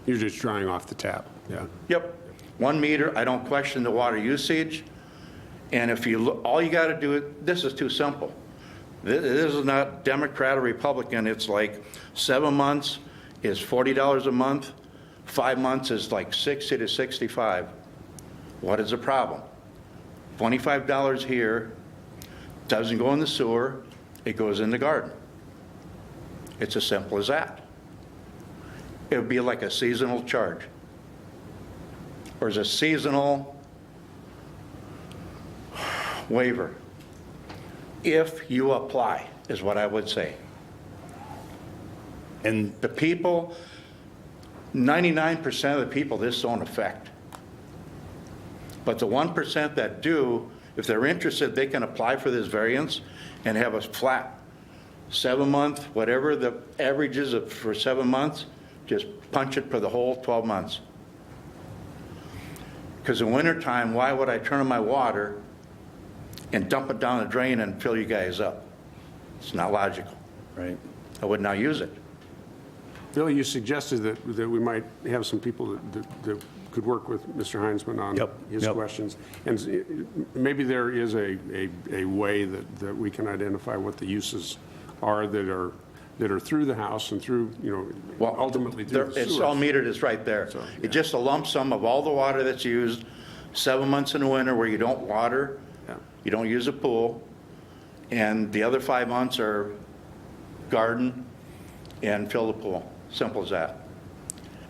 You're just drying off the tap, yeah. yep, 1 meter, I don't question the water usage. And if you look, all you got to do, this is too simple. This is not Democrat or Republican. It's like 7 months is $40 a month. 5 months is like 60 to 65. What is the problem? $25 here, doesn't go in the sewer, it goes in the garden. It's as simple as that. It would be like a seasonal charge. Or is a seasonal waiver. If you apply, is what I would say. And The people, 99% of the people this don't affect. But the 1% that do, if they're interested, they can apply for this variance and have a flat 7-month, whatever the average is for 7 months, just punch it for the whole 12 months. Because in wintertime, why would I turn on my water and dump it down the drain and fill you guys up? It's not logical. right. I would not use it. Bill, you suggested that we might have some people that could work with Mr. Heinzman on Yep, his yep. questions. And maybe there is a way that we can identify what the uses are that are through the house and through, Well, ultimately through the it's sewer. all metered, it's right there. So, yeah. It's just a lump sum of all the water that's used, 7 months in the winter where you don't water, Yeah. you don't use a pool, and the other 5 months are garden and fill the pool. Simple as that.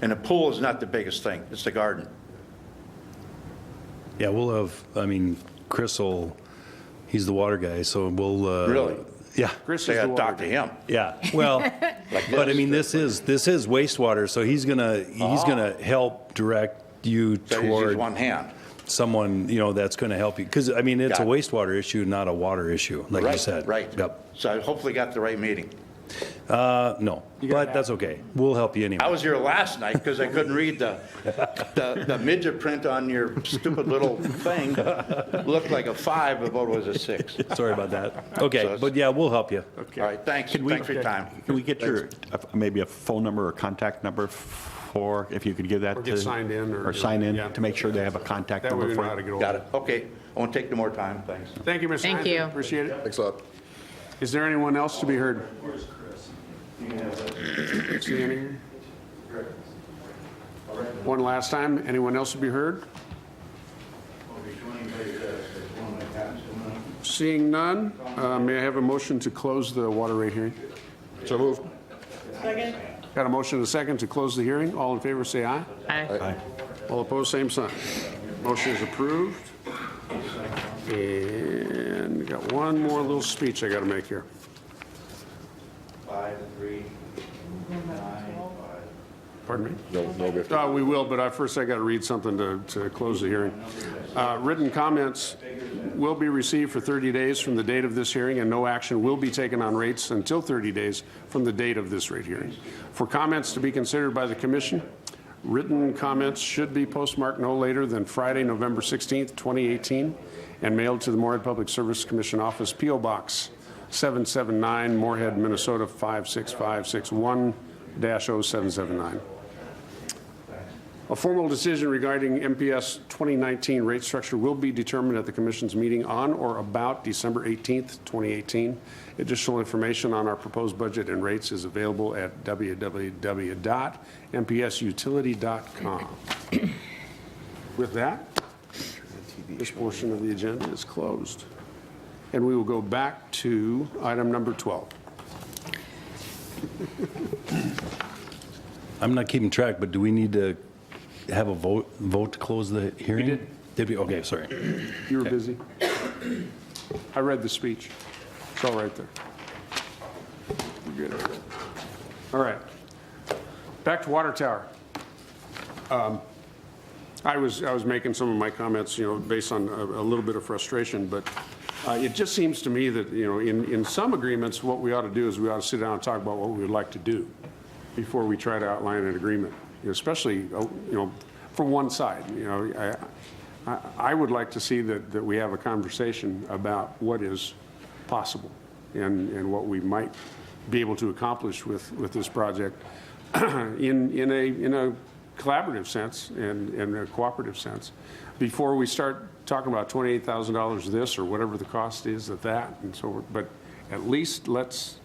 And the pool is not the biggest thing, it's the garden. Yeah, we'll have, Chris he's the water guy, so we'll. Really? Yeah. Chris They is the had to water talk to guy. him. Yeah, well, but I mean, this is wastewater, so he's gonna help direct you So he's toward one hand. someone, that's gonna help you. Because, I mean, it's a Got it. wastewater issue, not a water issue, like you Right, said. right. Yep. So I hopefully got the right meeting. No, but that's okay. We'll help you anyway. I was here last night because I couldn't read the midget print on your stupid little thing. Looked like a 5, but what was a 6? Sorry about that. Okay, So- but yeah, we'll help you. All right, thanks. Thanks for your time. Can we get your, maybe a phone number or contact number for, if you could give that Or to? get signed in, or- sign in yeah. to make sure they have a contact That way number we for know how to you. get Got over it. Okay. I won't take no more time. Thanks. Thank you, Mr. Thank Hanson. you. Appreciate it. Thanks a lot. Is there anyone else to be heard? See any? One last time, anyone else to be heard? Seeing none, may I have a motion to close the water rate hearing? So moved. Second? Got a motion and a second to close the hearing. All in favor, say aye. Aye. All opposed, same sign. Motion is approved. And got one more little speech I got to make here. 5, 3, 9, 5. Pardon me? No, we have to. We will, but first I got to read something to close the hearing. Written comments will be received for 30 days from the date of this hearing, and no action will be taken on rates until 30 days from the date of this rate hearing. For comments to be considered by the commission, written comments should be postmarked no later than Friday, November 16th, 2018, and mailed to the Moorhead Public Service Commission Office, P.O. Box 779, Moorhead, Minnesota 56561-0779. A formal decision regarding MPS 2019 rate structure will be determined at the Commission's meeting on or about December 18th, 2018. Additional information on our proposed budget and rates is available at www.mpsutility.com. With that, this portion of the agenda is closed. And we will go back to item number 12. I'm not keeping track, but do we need to have a vote to close the hearing? did. Did we? Okay, sorry. You were busy. I read the speech. It's all right there. You're good. All right. Back to water tower. I was making some of my comments, based on a little bit of frustration, but it just seems to me that, in some agreements, what we ought to do is we ought to sit down and talk about what we would like to do before we try to outline an agreement, especially, from one side. I would like to see that we have a conversation about what is possible and what we might be able to accomplish with this project in a collaborative sense and a cooperative sense before we start talking about $28,000 this or whatever the cost is of that and so forth. But at least let's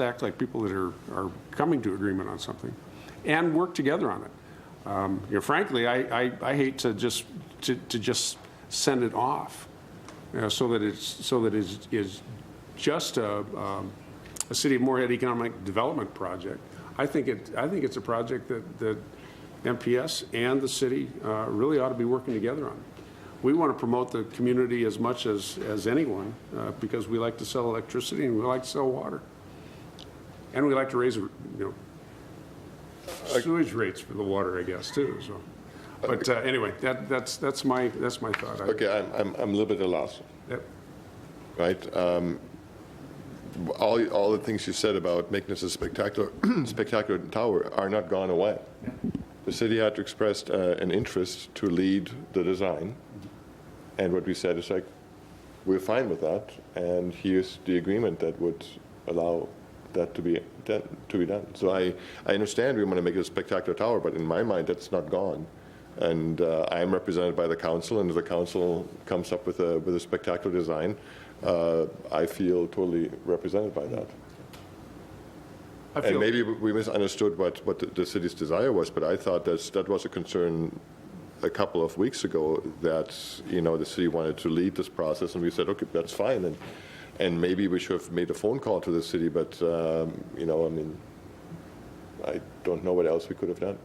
act like people that are coming to agreement on something and work together on it. Frankly, I hate to just send it off, so that it's just a City of Moorhead economic development project. I think it's a project that MPS and the city really ought to be working together on. We want to promote the community as much as anyone because we like to sell electricity and we like to sell water, and we like to raise sewage rates for the water, I guess, too. So, but anyway, that's my thought. Okay, I'm a little bit at a loss. Yep. Right? All the things you said about making this a spectacular tower are not gone away. The city had to express an interest to lead the design, and what we said is like, we're fine with that, and here's the agreement that would allow that to be done. So I understand we want to make it a spectacular tower, but in my mind, that's not gone. And I am represented by the council, and if the council comes up with a spectacular design, I feel totally represented by that. And maybe we misunderstood what the city's desire was, but I thought that was a concern a couple of weeks ago, that the city wanted to lead this process, and we said, okay, that's fine, and maybe we should have made a phone call to the city, but I don't know what else we could have done.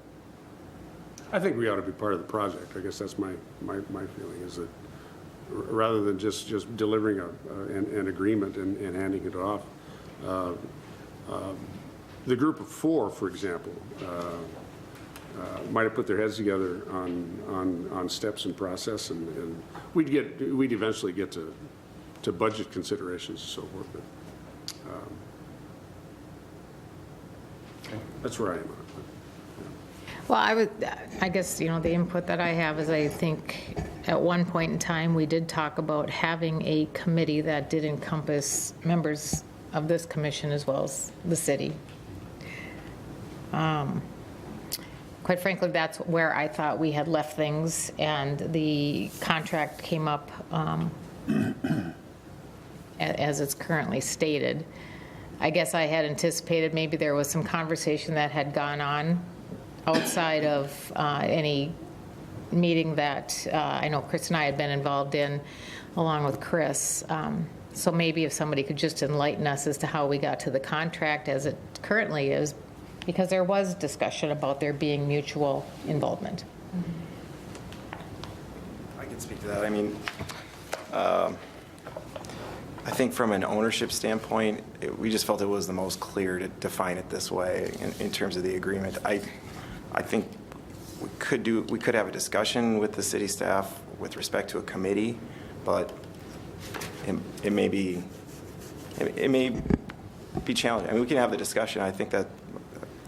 I think we ought to be part of the project. I guess that's my feeling, is that rather than just delivering an agreement and handing it off. The group of four, for example, might have put their heads together on steps and process, and we'd eventually get to budget considerations and so forth. But that's where I am. Well, I guess, the input that I have is I think at one point in time, we did talk about having a committee that did encompass members of this commission as well as the city. Quite frankly, that's where I thought we had left things, and the contract came up as it's currently stated. I guess I had anticipated maybe there was some conversation that had gone on outside of any meeting that I know Chris and I had been involved in, along with Chris. So maybe if somebody could just enlighten us as to how we got to the contract as it currently is, because there was discussion about there being mutual involvement. I can speak to that. I mean, I think from an ownership standpoint, we just felt it was the most clear to define it this way in terms of the agreement. I think we could have a discussion with the city staff with respect to a committee, but it may be challenging. I mean, we can have the discussion. I think that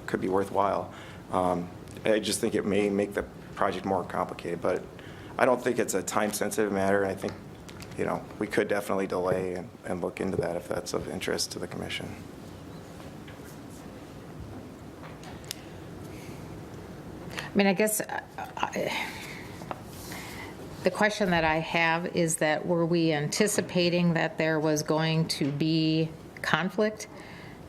could be worthwhile. I just think it may make the project more complicated, but I don't think it's a time-sensitive matter. I think, we could definitely delay and look into that if that's of interest to the commission. I mean, I guess the question that I have is that were we anticipating that there was going to be conflict?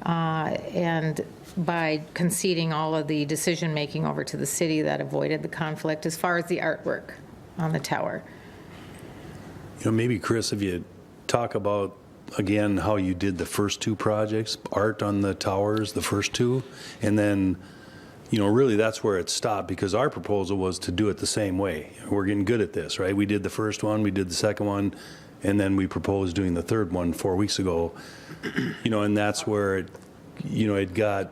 And by conceding all of the decision-making over to the city, that avoided the conflict as far as the artwork on the tower? Maybe, Chris, if you talk about, again, how you did the first two projects, art on the towers, the first two, and then really that's where it stopped, because our proposal was to do it the same way. We're getting good at this, right? We did the first one, we did the second one, and then we proposed doing the third one 4 weeks ago. And that's where it got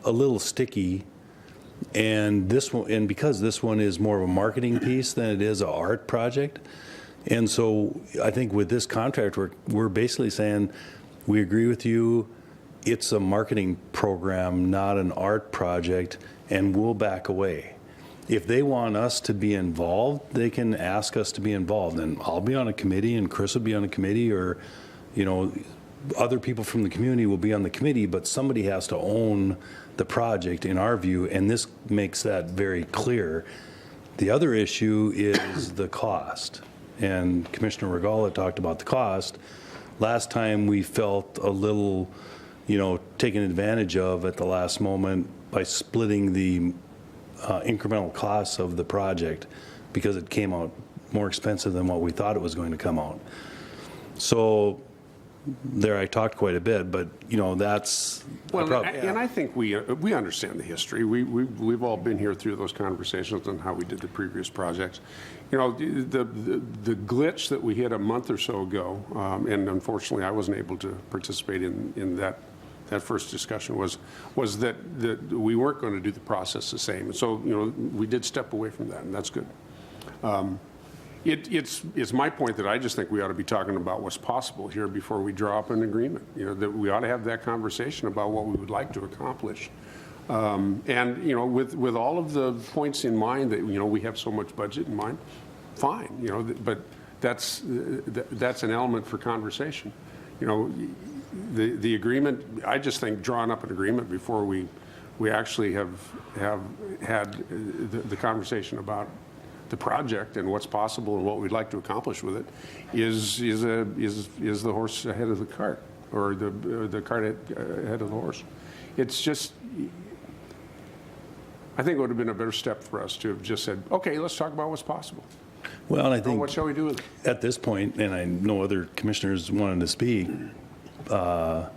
a little sticky. And because this one is more of a marketing piece than it is an art project. And so I think with this contract, we're basically saying, we agree with you. It's a marketing program, not an art project, and we'll back away. If they want us to be involved, they can ask us to be involved, and I'll be on a committee, and Chris will be on a committee, or other people from the community will be on the committee, but somebody has to own the project in our view, and this makes that very clear. The other issue is the cost, and Commissioner Regala talked about the cost. Last time we felt a little taken advantage of at the last moment by splitting the incremental costs of the project, because it came out more expensive than what we thought it was going to come out. So there I talked quite a bit, but that's and I think we understand the history. We've all been here through those conversations on how we did the previous projects. The glitch that we hit a month or so ago, and unfortunately I wasn't able to participate in that first discussion, was that we weren't going to do the process the same. And so we did step away from that, and that's good. It's my point that I just think we ought to be talking about what's possible here before we draw up an agreement. That we ought to have that conversation about what we would like to accomplish. And with all of the points in mind that we have so much budget in mind, fine. But that's an element for conversation. The agreement. I just think drawing up an agreement before we actually have had the conversation about the project and what's possible and what we'd like to accomplish with it is the horse ahead of the cart, or the cart ahead of the horse. It's just, I think it would have been a better step for us to have just said, okay, let's talk about what's possible. Well, and I think what shall we do with it? At this point, and I know other commissioners wanted to speak, now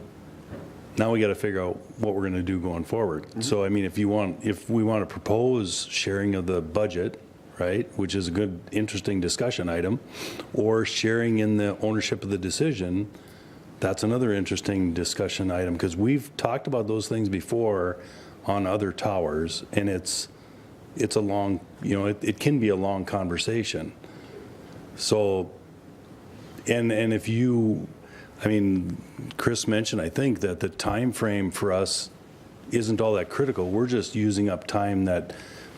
we got to figure out what we're going to do going forward. Mm-hmm. So, I mean, if we want to propose sharing of the budget, right, which is a good, interesting discussion item, or sharing in the ownership of the decision, that's another interesting discussion item, because we've talked about those things before on other towers, and it's a long, it can be a long conversation. So, and if you, Chris mentioned, I think, that the time frame for us isn't all that critical. We're just using up time that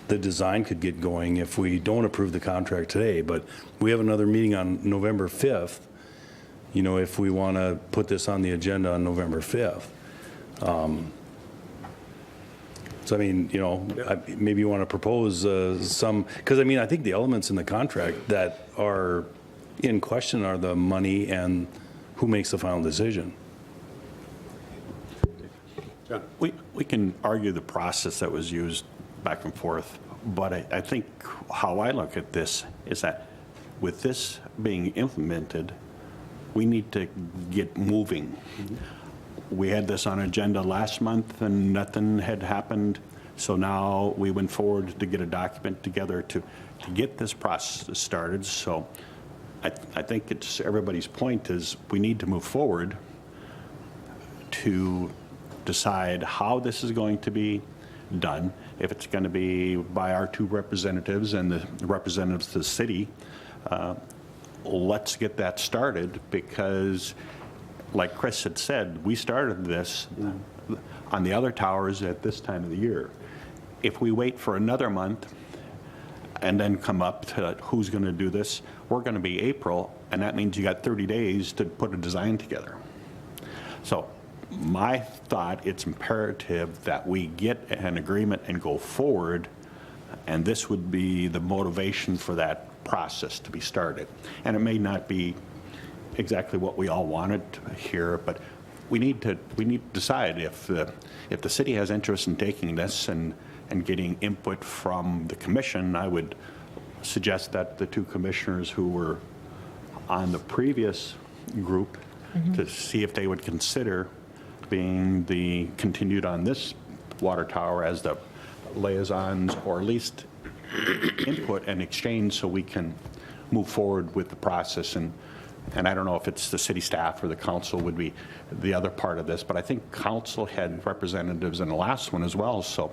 the design could get going if we don't approve the contract today. But we have another meeting on November 5th, if we want to put this on the agenda on November 5th. So, maybe you want to propose some, because, I think the elements in the contract that are in question are the money and who makes the final decision. We can argue the process that was used back and forth, but I think how I look at this is that with this being implemented, we need to get moving. We had this on agenda last month and nothing had happened, so now we went forward to get a document together to get this process started. So I think it's everybody's point is we need to move forward to decide how this is going to be done, if it's going to be by our two representatives and the representatives of the city. Let's get that started, because like Chris had said, we started this on the other towers at this time of the year. If we wait for another month and then come up to who's going to do this, we're going to be April, and that means you got 30 days to put a design together. So my thought, it's imperative that we get an agreement and go forward, and this would be the motivation for that process to be started. And it may not be exactly what we all wanted here, but we need to decide if the city has interest in taking this and getting input from the commission. I would suggest that the two commissioners who were on the previous group to see if they would consider being the continued on this water tower as the liaisons, or at least input and exchange so we can move forward with the process. And I don't know if it's the city staff or the council would be the other part of this, but I think council had representatives in the last one as well, so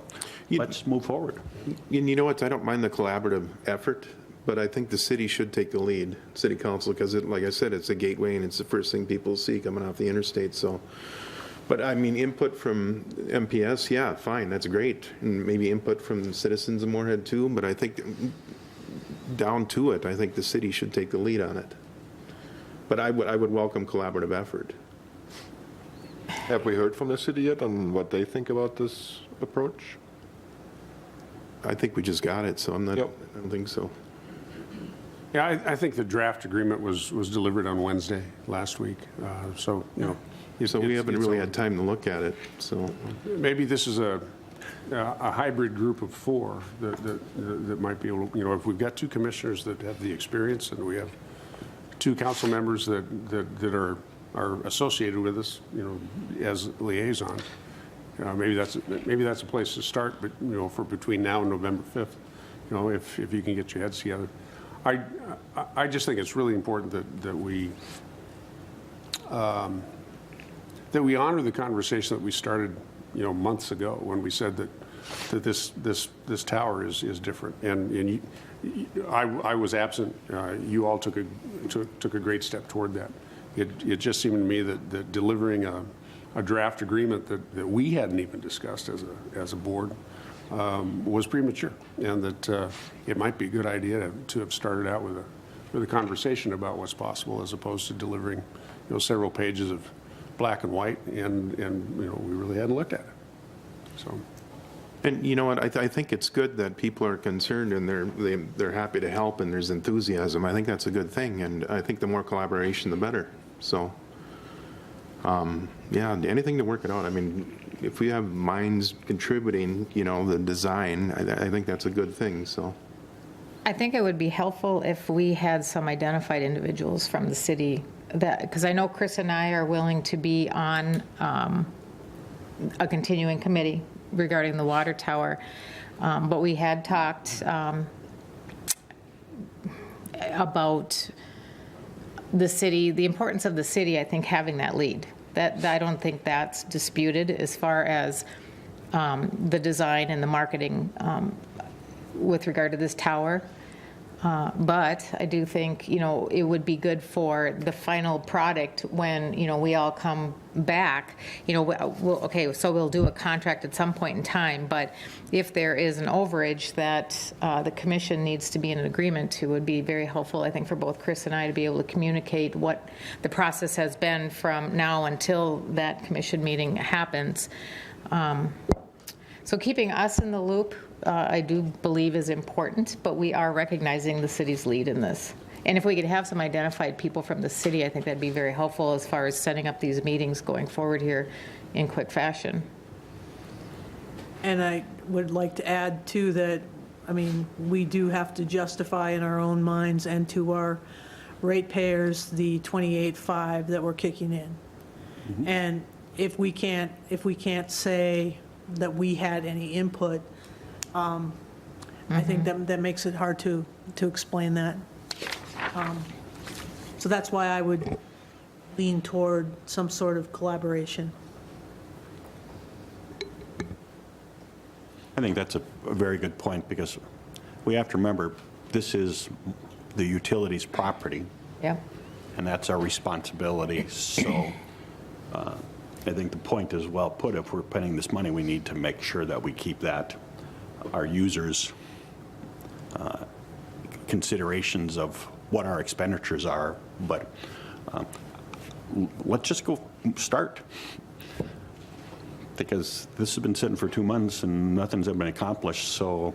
let's move forward. And you know what, I don't mind the collaborative effort, but I think the city should take the lead, city council, because like I said, it's a gateway and it's the first thing people see coming off the interstate. So, but input from MPS, yeah, fine, that's great. And maybe input from citizens of Moorhead too, but I think down to it, I think the city should take the lead on it. But I would welcome collaborative effort. Have we heard from the city yet on what they think about this approach? I think we just got it, so I'm not, Yep. I don't think so. Yeah, I think the draft agreement was delivered on Wednesday last week, so, So we haven't really had time to look at it, so. Maybe this is a hybrid group of four that might be able to, if we've got two commissioners that have the experience and we have two council members that are associated with us, as liaison, maybe that's a place to start, but, for between now and November 5th, if you can get your heads together. I just think it's really important that we honor the conversation that we started, months ago when we said that this tower is different. And I was absent. You all took a great step toward that. It just seemed to me that delivering a draft agreement that we hadn't even discussed as a board was premature, and that it might be a good idea to have started out with a conversation about what's possible, as opposed to delivering several pages of black and white, and we really hadn't looked at it. So. And you know what, I think it's good that people are concerned and they're happy to help and there's enthusiasm. I think that's a good thing, and I think the more collaboration, the better. So, yeah, anything to work it out. If we have minds contributing, the design, I think that's a good thing, so. I think it would be helpful if we had some identified individuals from the city, because I know Chris and I are willing to be on a continuing committee regarding the water tower, but we had talked about the city, the importance of the city, I think, having that lead. That I don't think that's disputed as far as the design and the marketing with regard to this tower. But I do think, it would be good for the final product when, we all come back. Okay, so we'll do a contract at some point in time, but if there is an overage that the commission needs to be in an agreement to, would be very helpful, I think, for both Chris and I to be able to communicate what the process has been from now until that commission meeting happens. So keeping us in the loop, I do believe is important, but we are recognizing the city's lead in this. And if we could have some identified people from the city, I think that'd be very helpful as far as setting up these meetings going forward here in quick fashion. And I would like to add, too, that, we do have to justify in our own minds and to our ratepayers the 28.5 that we're kicking in. Mm-hmm. And if we can't say that we had any input, I think that makes it hard to explain that. So that's why I would lean toward some sort of collaboration. I think that's a very good point, because we have to remember, this is the utilities property. Yeah. And that's our responsibility. So I think the point is well put. If we're paying this money, we need to make sure that we keep that, our users' considerations of what our expenditures are. But let's just go start. Because this has been sitting for 2 months and nothing's ever been accomplished. So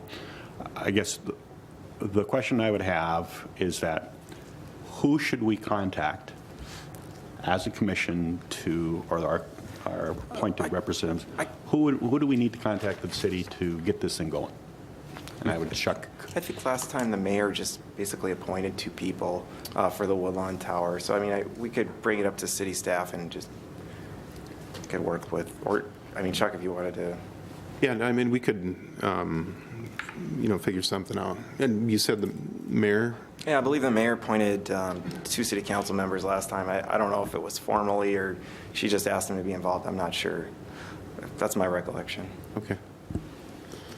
I guess the question I would have is that who should we contact as a commission to, or our appointed representatives, who do we need to contact the city to get this thing going? And I would Chuck. I think last time the mayor just basically appointed 2 people for the Woodlawn Tower. So, we could bring it up to city staff and just could work with, or, Chuck, if you wanted to. Yeah, we could, figure something out. And you said the mayor? Yeah, I believe the mayor appointed 2 city council members last time. I don't know if it was formally or she just asked them to be involved. I'm not sure. That's my recollection. Okay.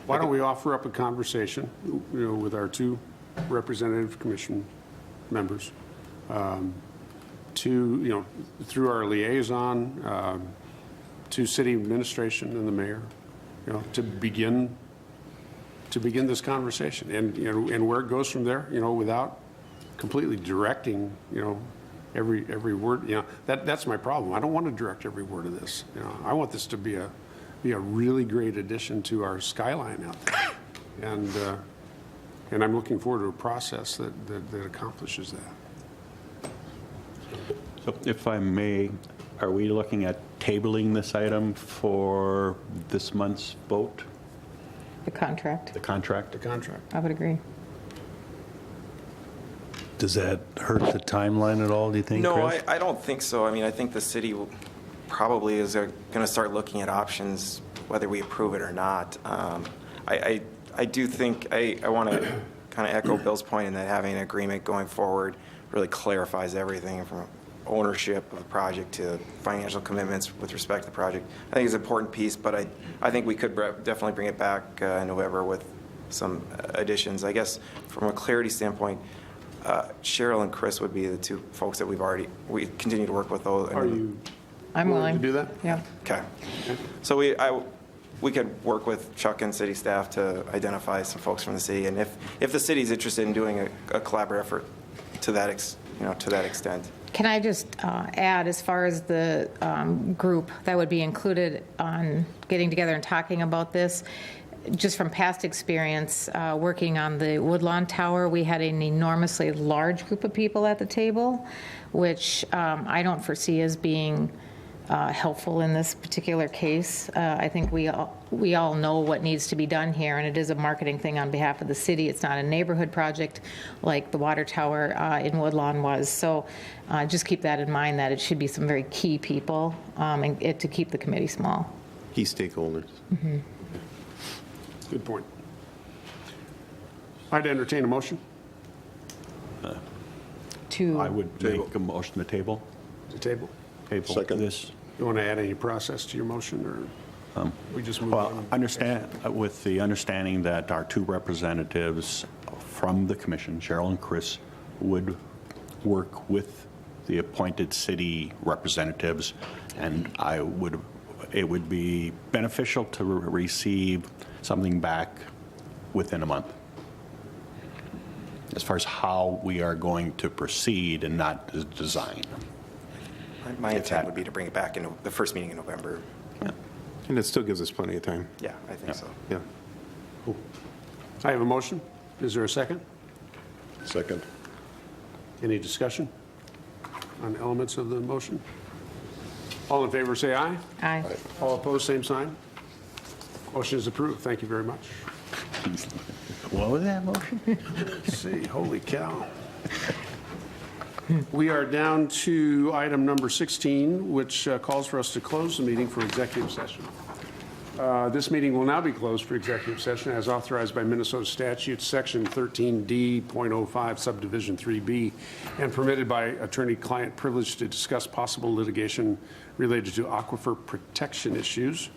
Why don't we offer up a conversation, with our 2 representative commission members, to, through our liaison, to city administration and the mayor, to begin this conversation, and where it goes from there, without completely directing, every word. That's my problem. I don't want to direct every word of this. I want this to be a really great addition to our skyline out there, and I'm looking forward to a process that accomplishes that. So if I may, are we looking at tabling this item for this month's vote? The contract. The contract? The contract. I would agree. Does that hurt the timeline at all, do you think, No, Chris? I don't think so. I think the city probably is going to start looking at options, whether we approve it or not. I do think, I want to kind of echo Bill's point in that having an agreement going forward really clarifies everything from ownership of the project to financial commitments with respect to the project. I think it's an important piece, but I think we could definitely bring it back in November with some additions. I guess from a clarity standpoint, Cheryl and Chris would be the 2 folks that we continue to work with. Those. Are you I'm willing to do that? Yeah. Okay. So we could work with Chuck and city staff to identify some folks from the city, and if the city's interested in doing a collaborative effort to that extent. Can I just add, as far as the group that would be included on getting together and talking about this, just from past experience working on the Woodlawn Tower, we had an enormously large group of people at the table, which I don't foresee as being helpful in this particular case. I think we all know what needs to be done here, and it is a marketing thing on behalf of the city. It's not a neighborhood project like the water tower in Woodlawn was. So just keep that in mind, that it should be some very key people and to keep the committee small. Key stakeholders. Mm-hmm. Good point. I'd entertain a motion. To, I would make a motion to table. To table? Table Second. this. You want to add any process to your motion, or we just move Well, on? understand, with the understanding that our two representatives from the commission, Cheryl and Chris, would work with the appointed city representatives, and it would be beneficial to receive something back within a month, as far as how we are going to proceed and not the design. My intent would be to bring it back in the first meeting in November. And it still gives us plenty of time. Yeah, I think so. Yeah. I have a motion. Is there a second? Second. Any discussion on elements of the motion? All in favor, say aye. aye. All opposed, same sign. Motion is approved. Thank you very much. What was that motion? Let's see, holy cow. We are down to item number 16, which calls for us to close the meeting for executive session. This meeting will now be closed for executive session as authorized by Minnesota statute, section 13D.05, subdivision 3B, and permitted by attorney-client privilege to discuss possible litigation related to aquifer protection issues.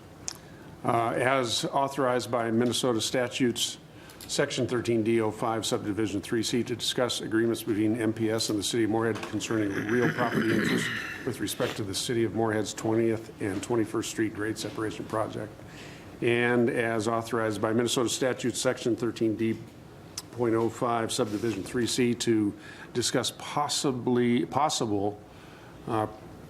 As authorized by Minnesota statutes, section 13D.05, subdivision 3C, to discuss agreements between MPS and the city of Moorhead concerning real property interests with respect to the city of Moorhead's 20th and 21st Street grade separation project. And as authorized by Minnesota statute, section 13D.05, subdivision 3C, to discuss possible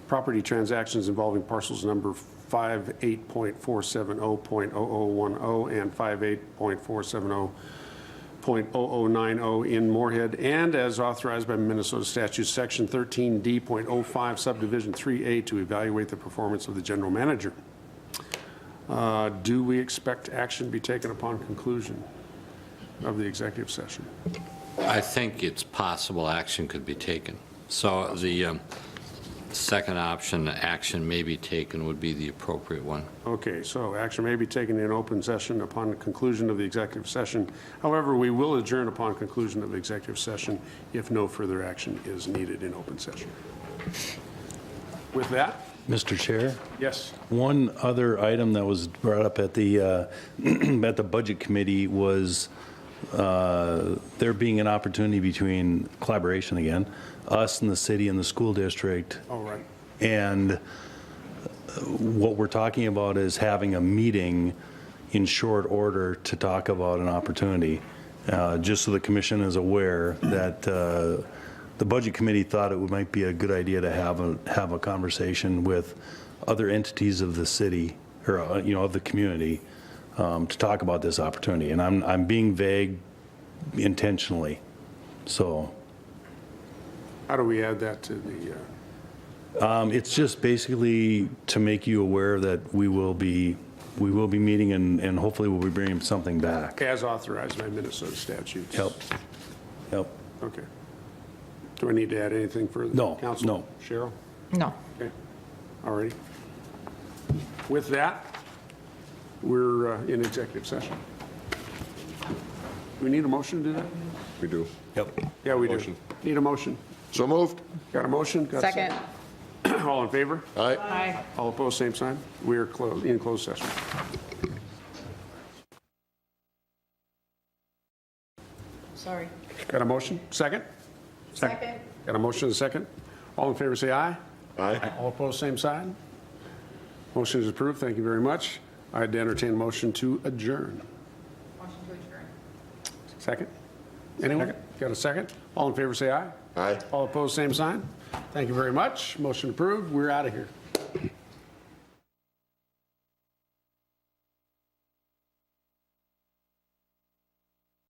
property transactions involving parcels number 58.470.0010 and 58.470.0090 in Moorhead, and as authorized by Minnesota statute, section 13D.05, subdivision 3A, to evaluate the performance of the general manager. Do we expect action to be taken upon conclusion of the executive session? I think it's possible action could be taken. So the second option, action may be taken, would be the appropriate one. Okay, so action may be taken in open session upon the conclusion of the executive session. However, we will adjourn upon conclusion of the executive session if no further action is needed in open session. With that, Mr. Chair? yes. One other item that was brought up at the at the Budget Committee was there being an opportunity between collaboration again, us and the city and the school district. All right. And what we're talking about is having a meeting in short order to talk about an opportunity. Just so the commission is aware that the Budget Committee thought it might be a good idea to have a conversation with other entities of the city, or of the community, to talk about this opportunity. And I'm being vague intentionally. So How do we add that to the, it's just basically to make you aware that we will be meeting, and hopefully we'll be bringing something back. as authorized by Minnesota statutes? Yep. Okay. Do I need to add anything further? No, Council? no. Cheryl? No. Okay. All righty. With that, we're in executive session. Do we need a motion to do that? We do. Yep. Yeah, we do. Motion. Need a motion. So moved. Got a motion? Got a Second. All in favor? Aye. Aye. All opposed, same sign. We are in closed session. Sorry. Got a motion? Second? Second. Got a motion and a second? All in favor, say aye. Aye. All opposed, same side. Motion is approved. Thank you very much. I'd entertain a motion to adjourn. Motion to adjourn. Second? Anyone? Got a second? All in favor, say aye. Aye. All opposed, same sign. Thank you very much. Motion approved. We're out of here.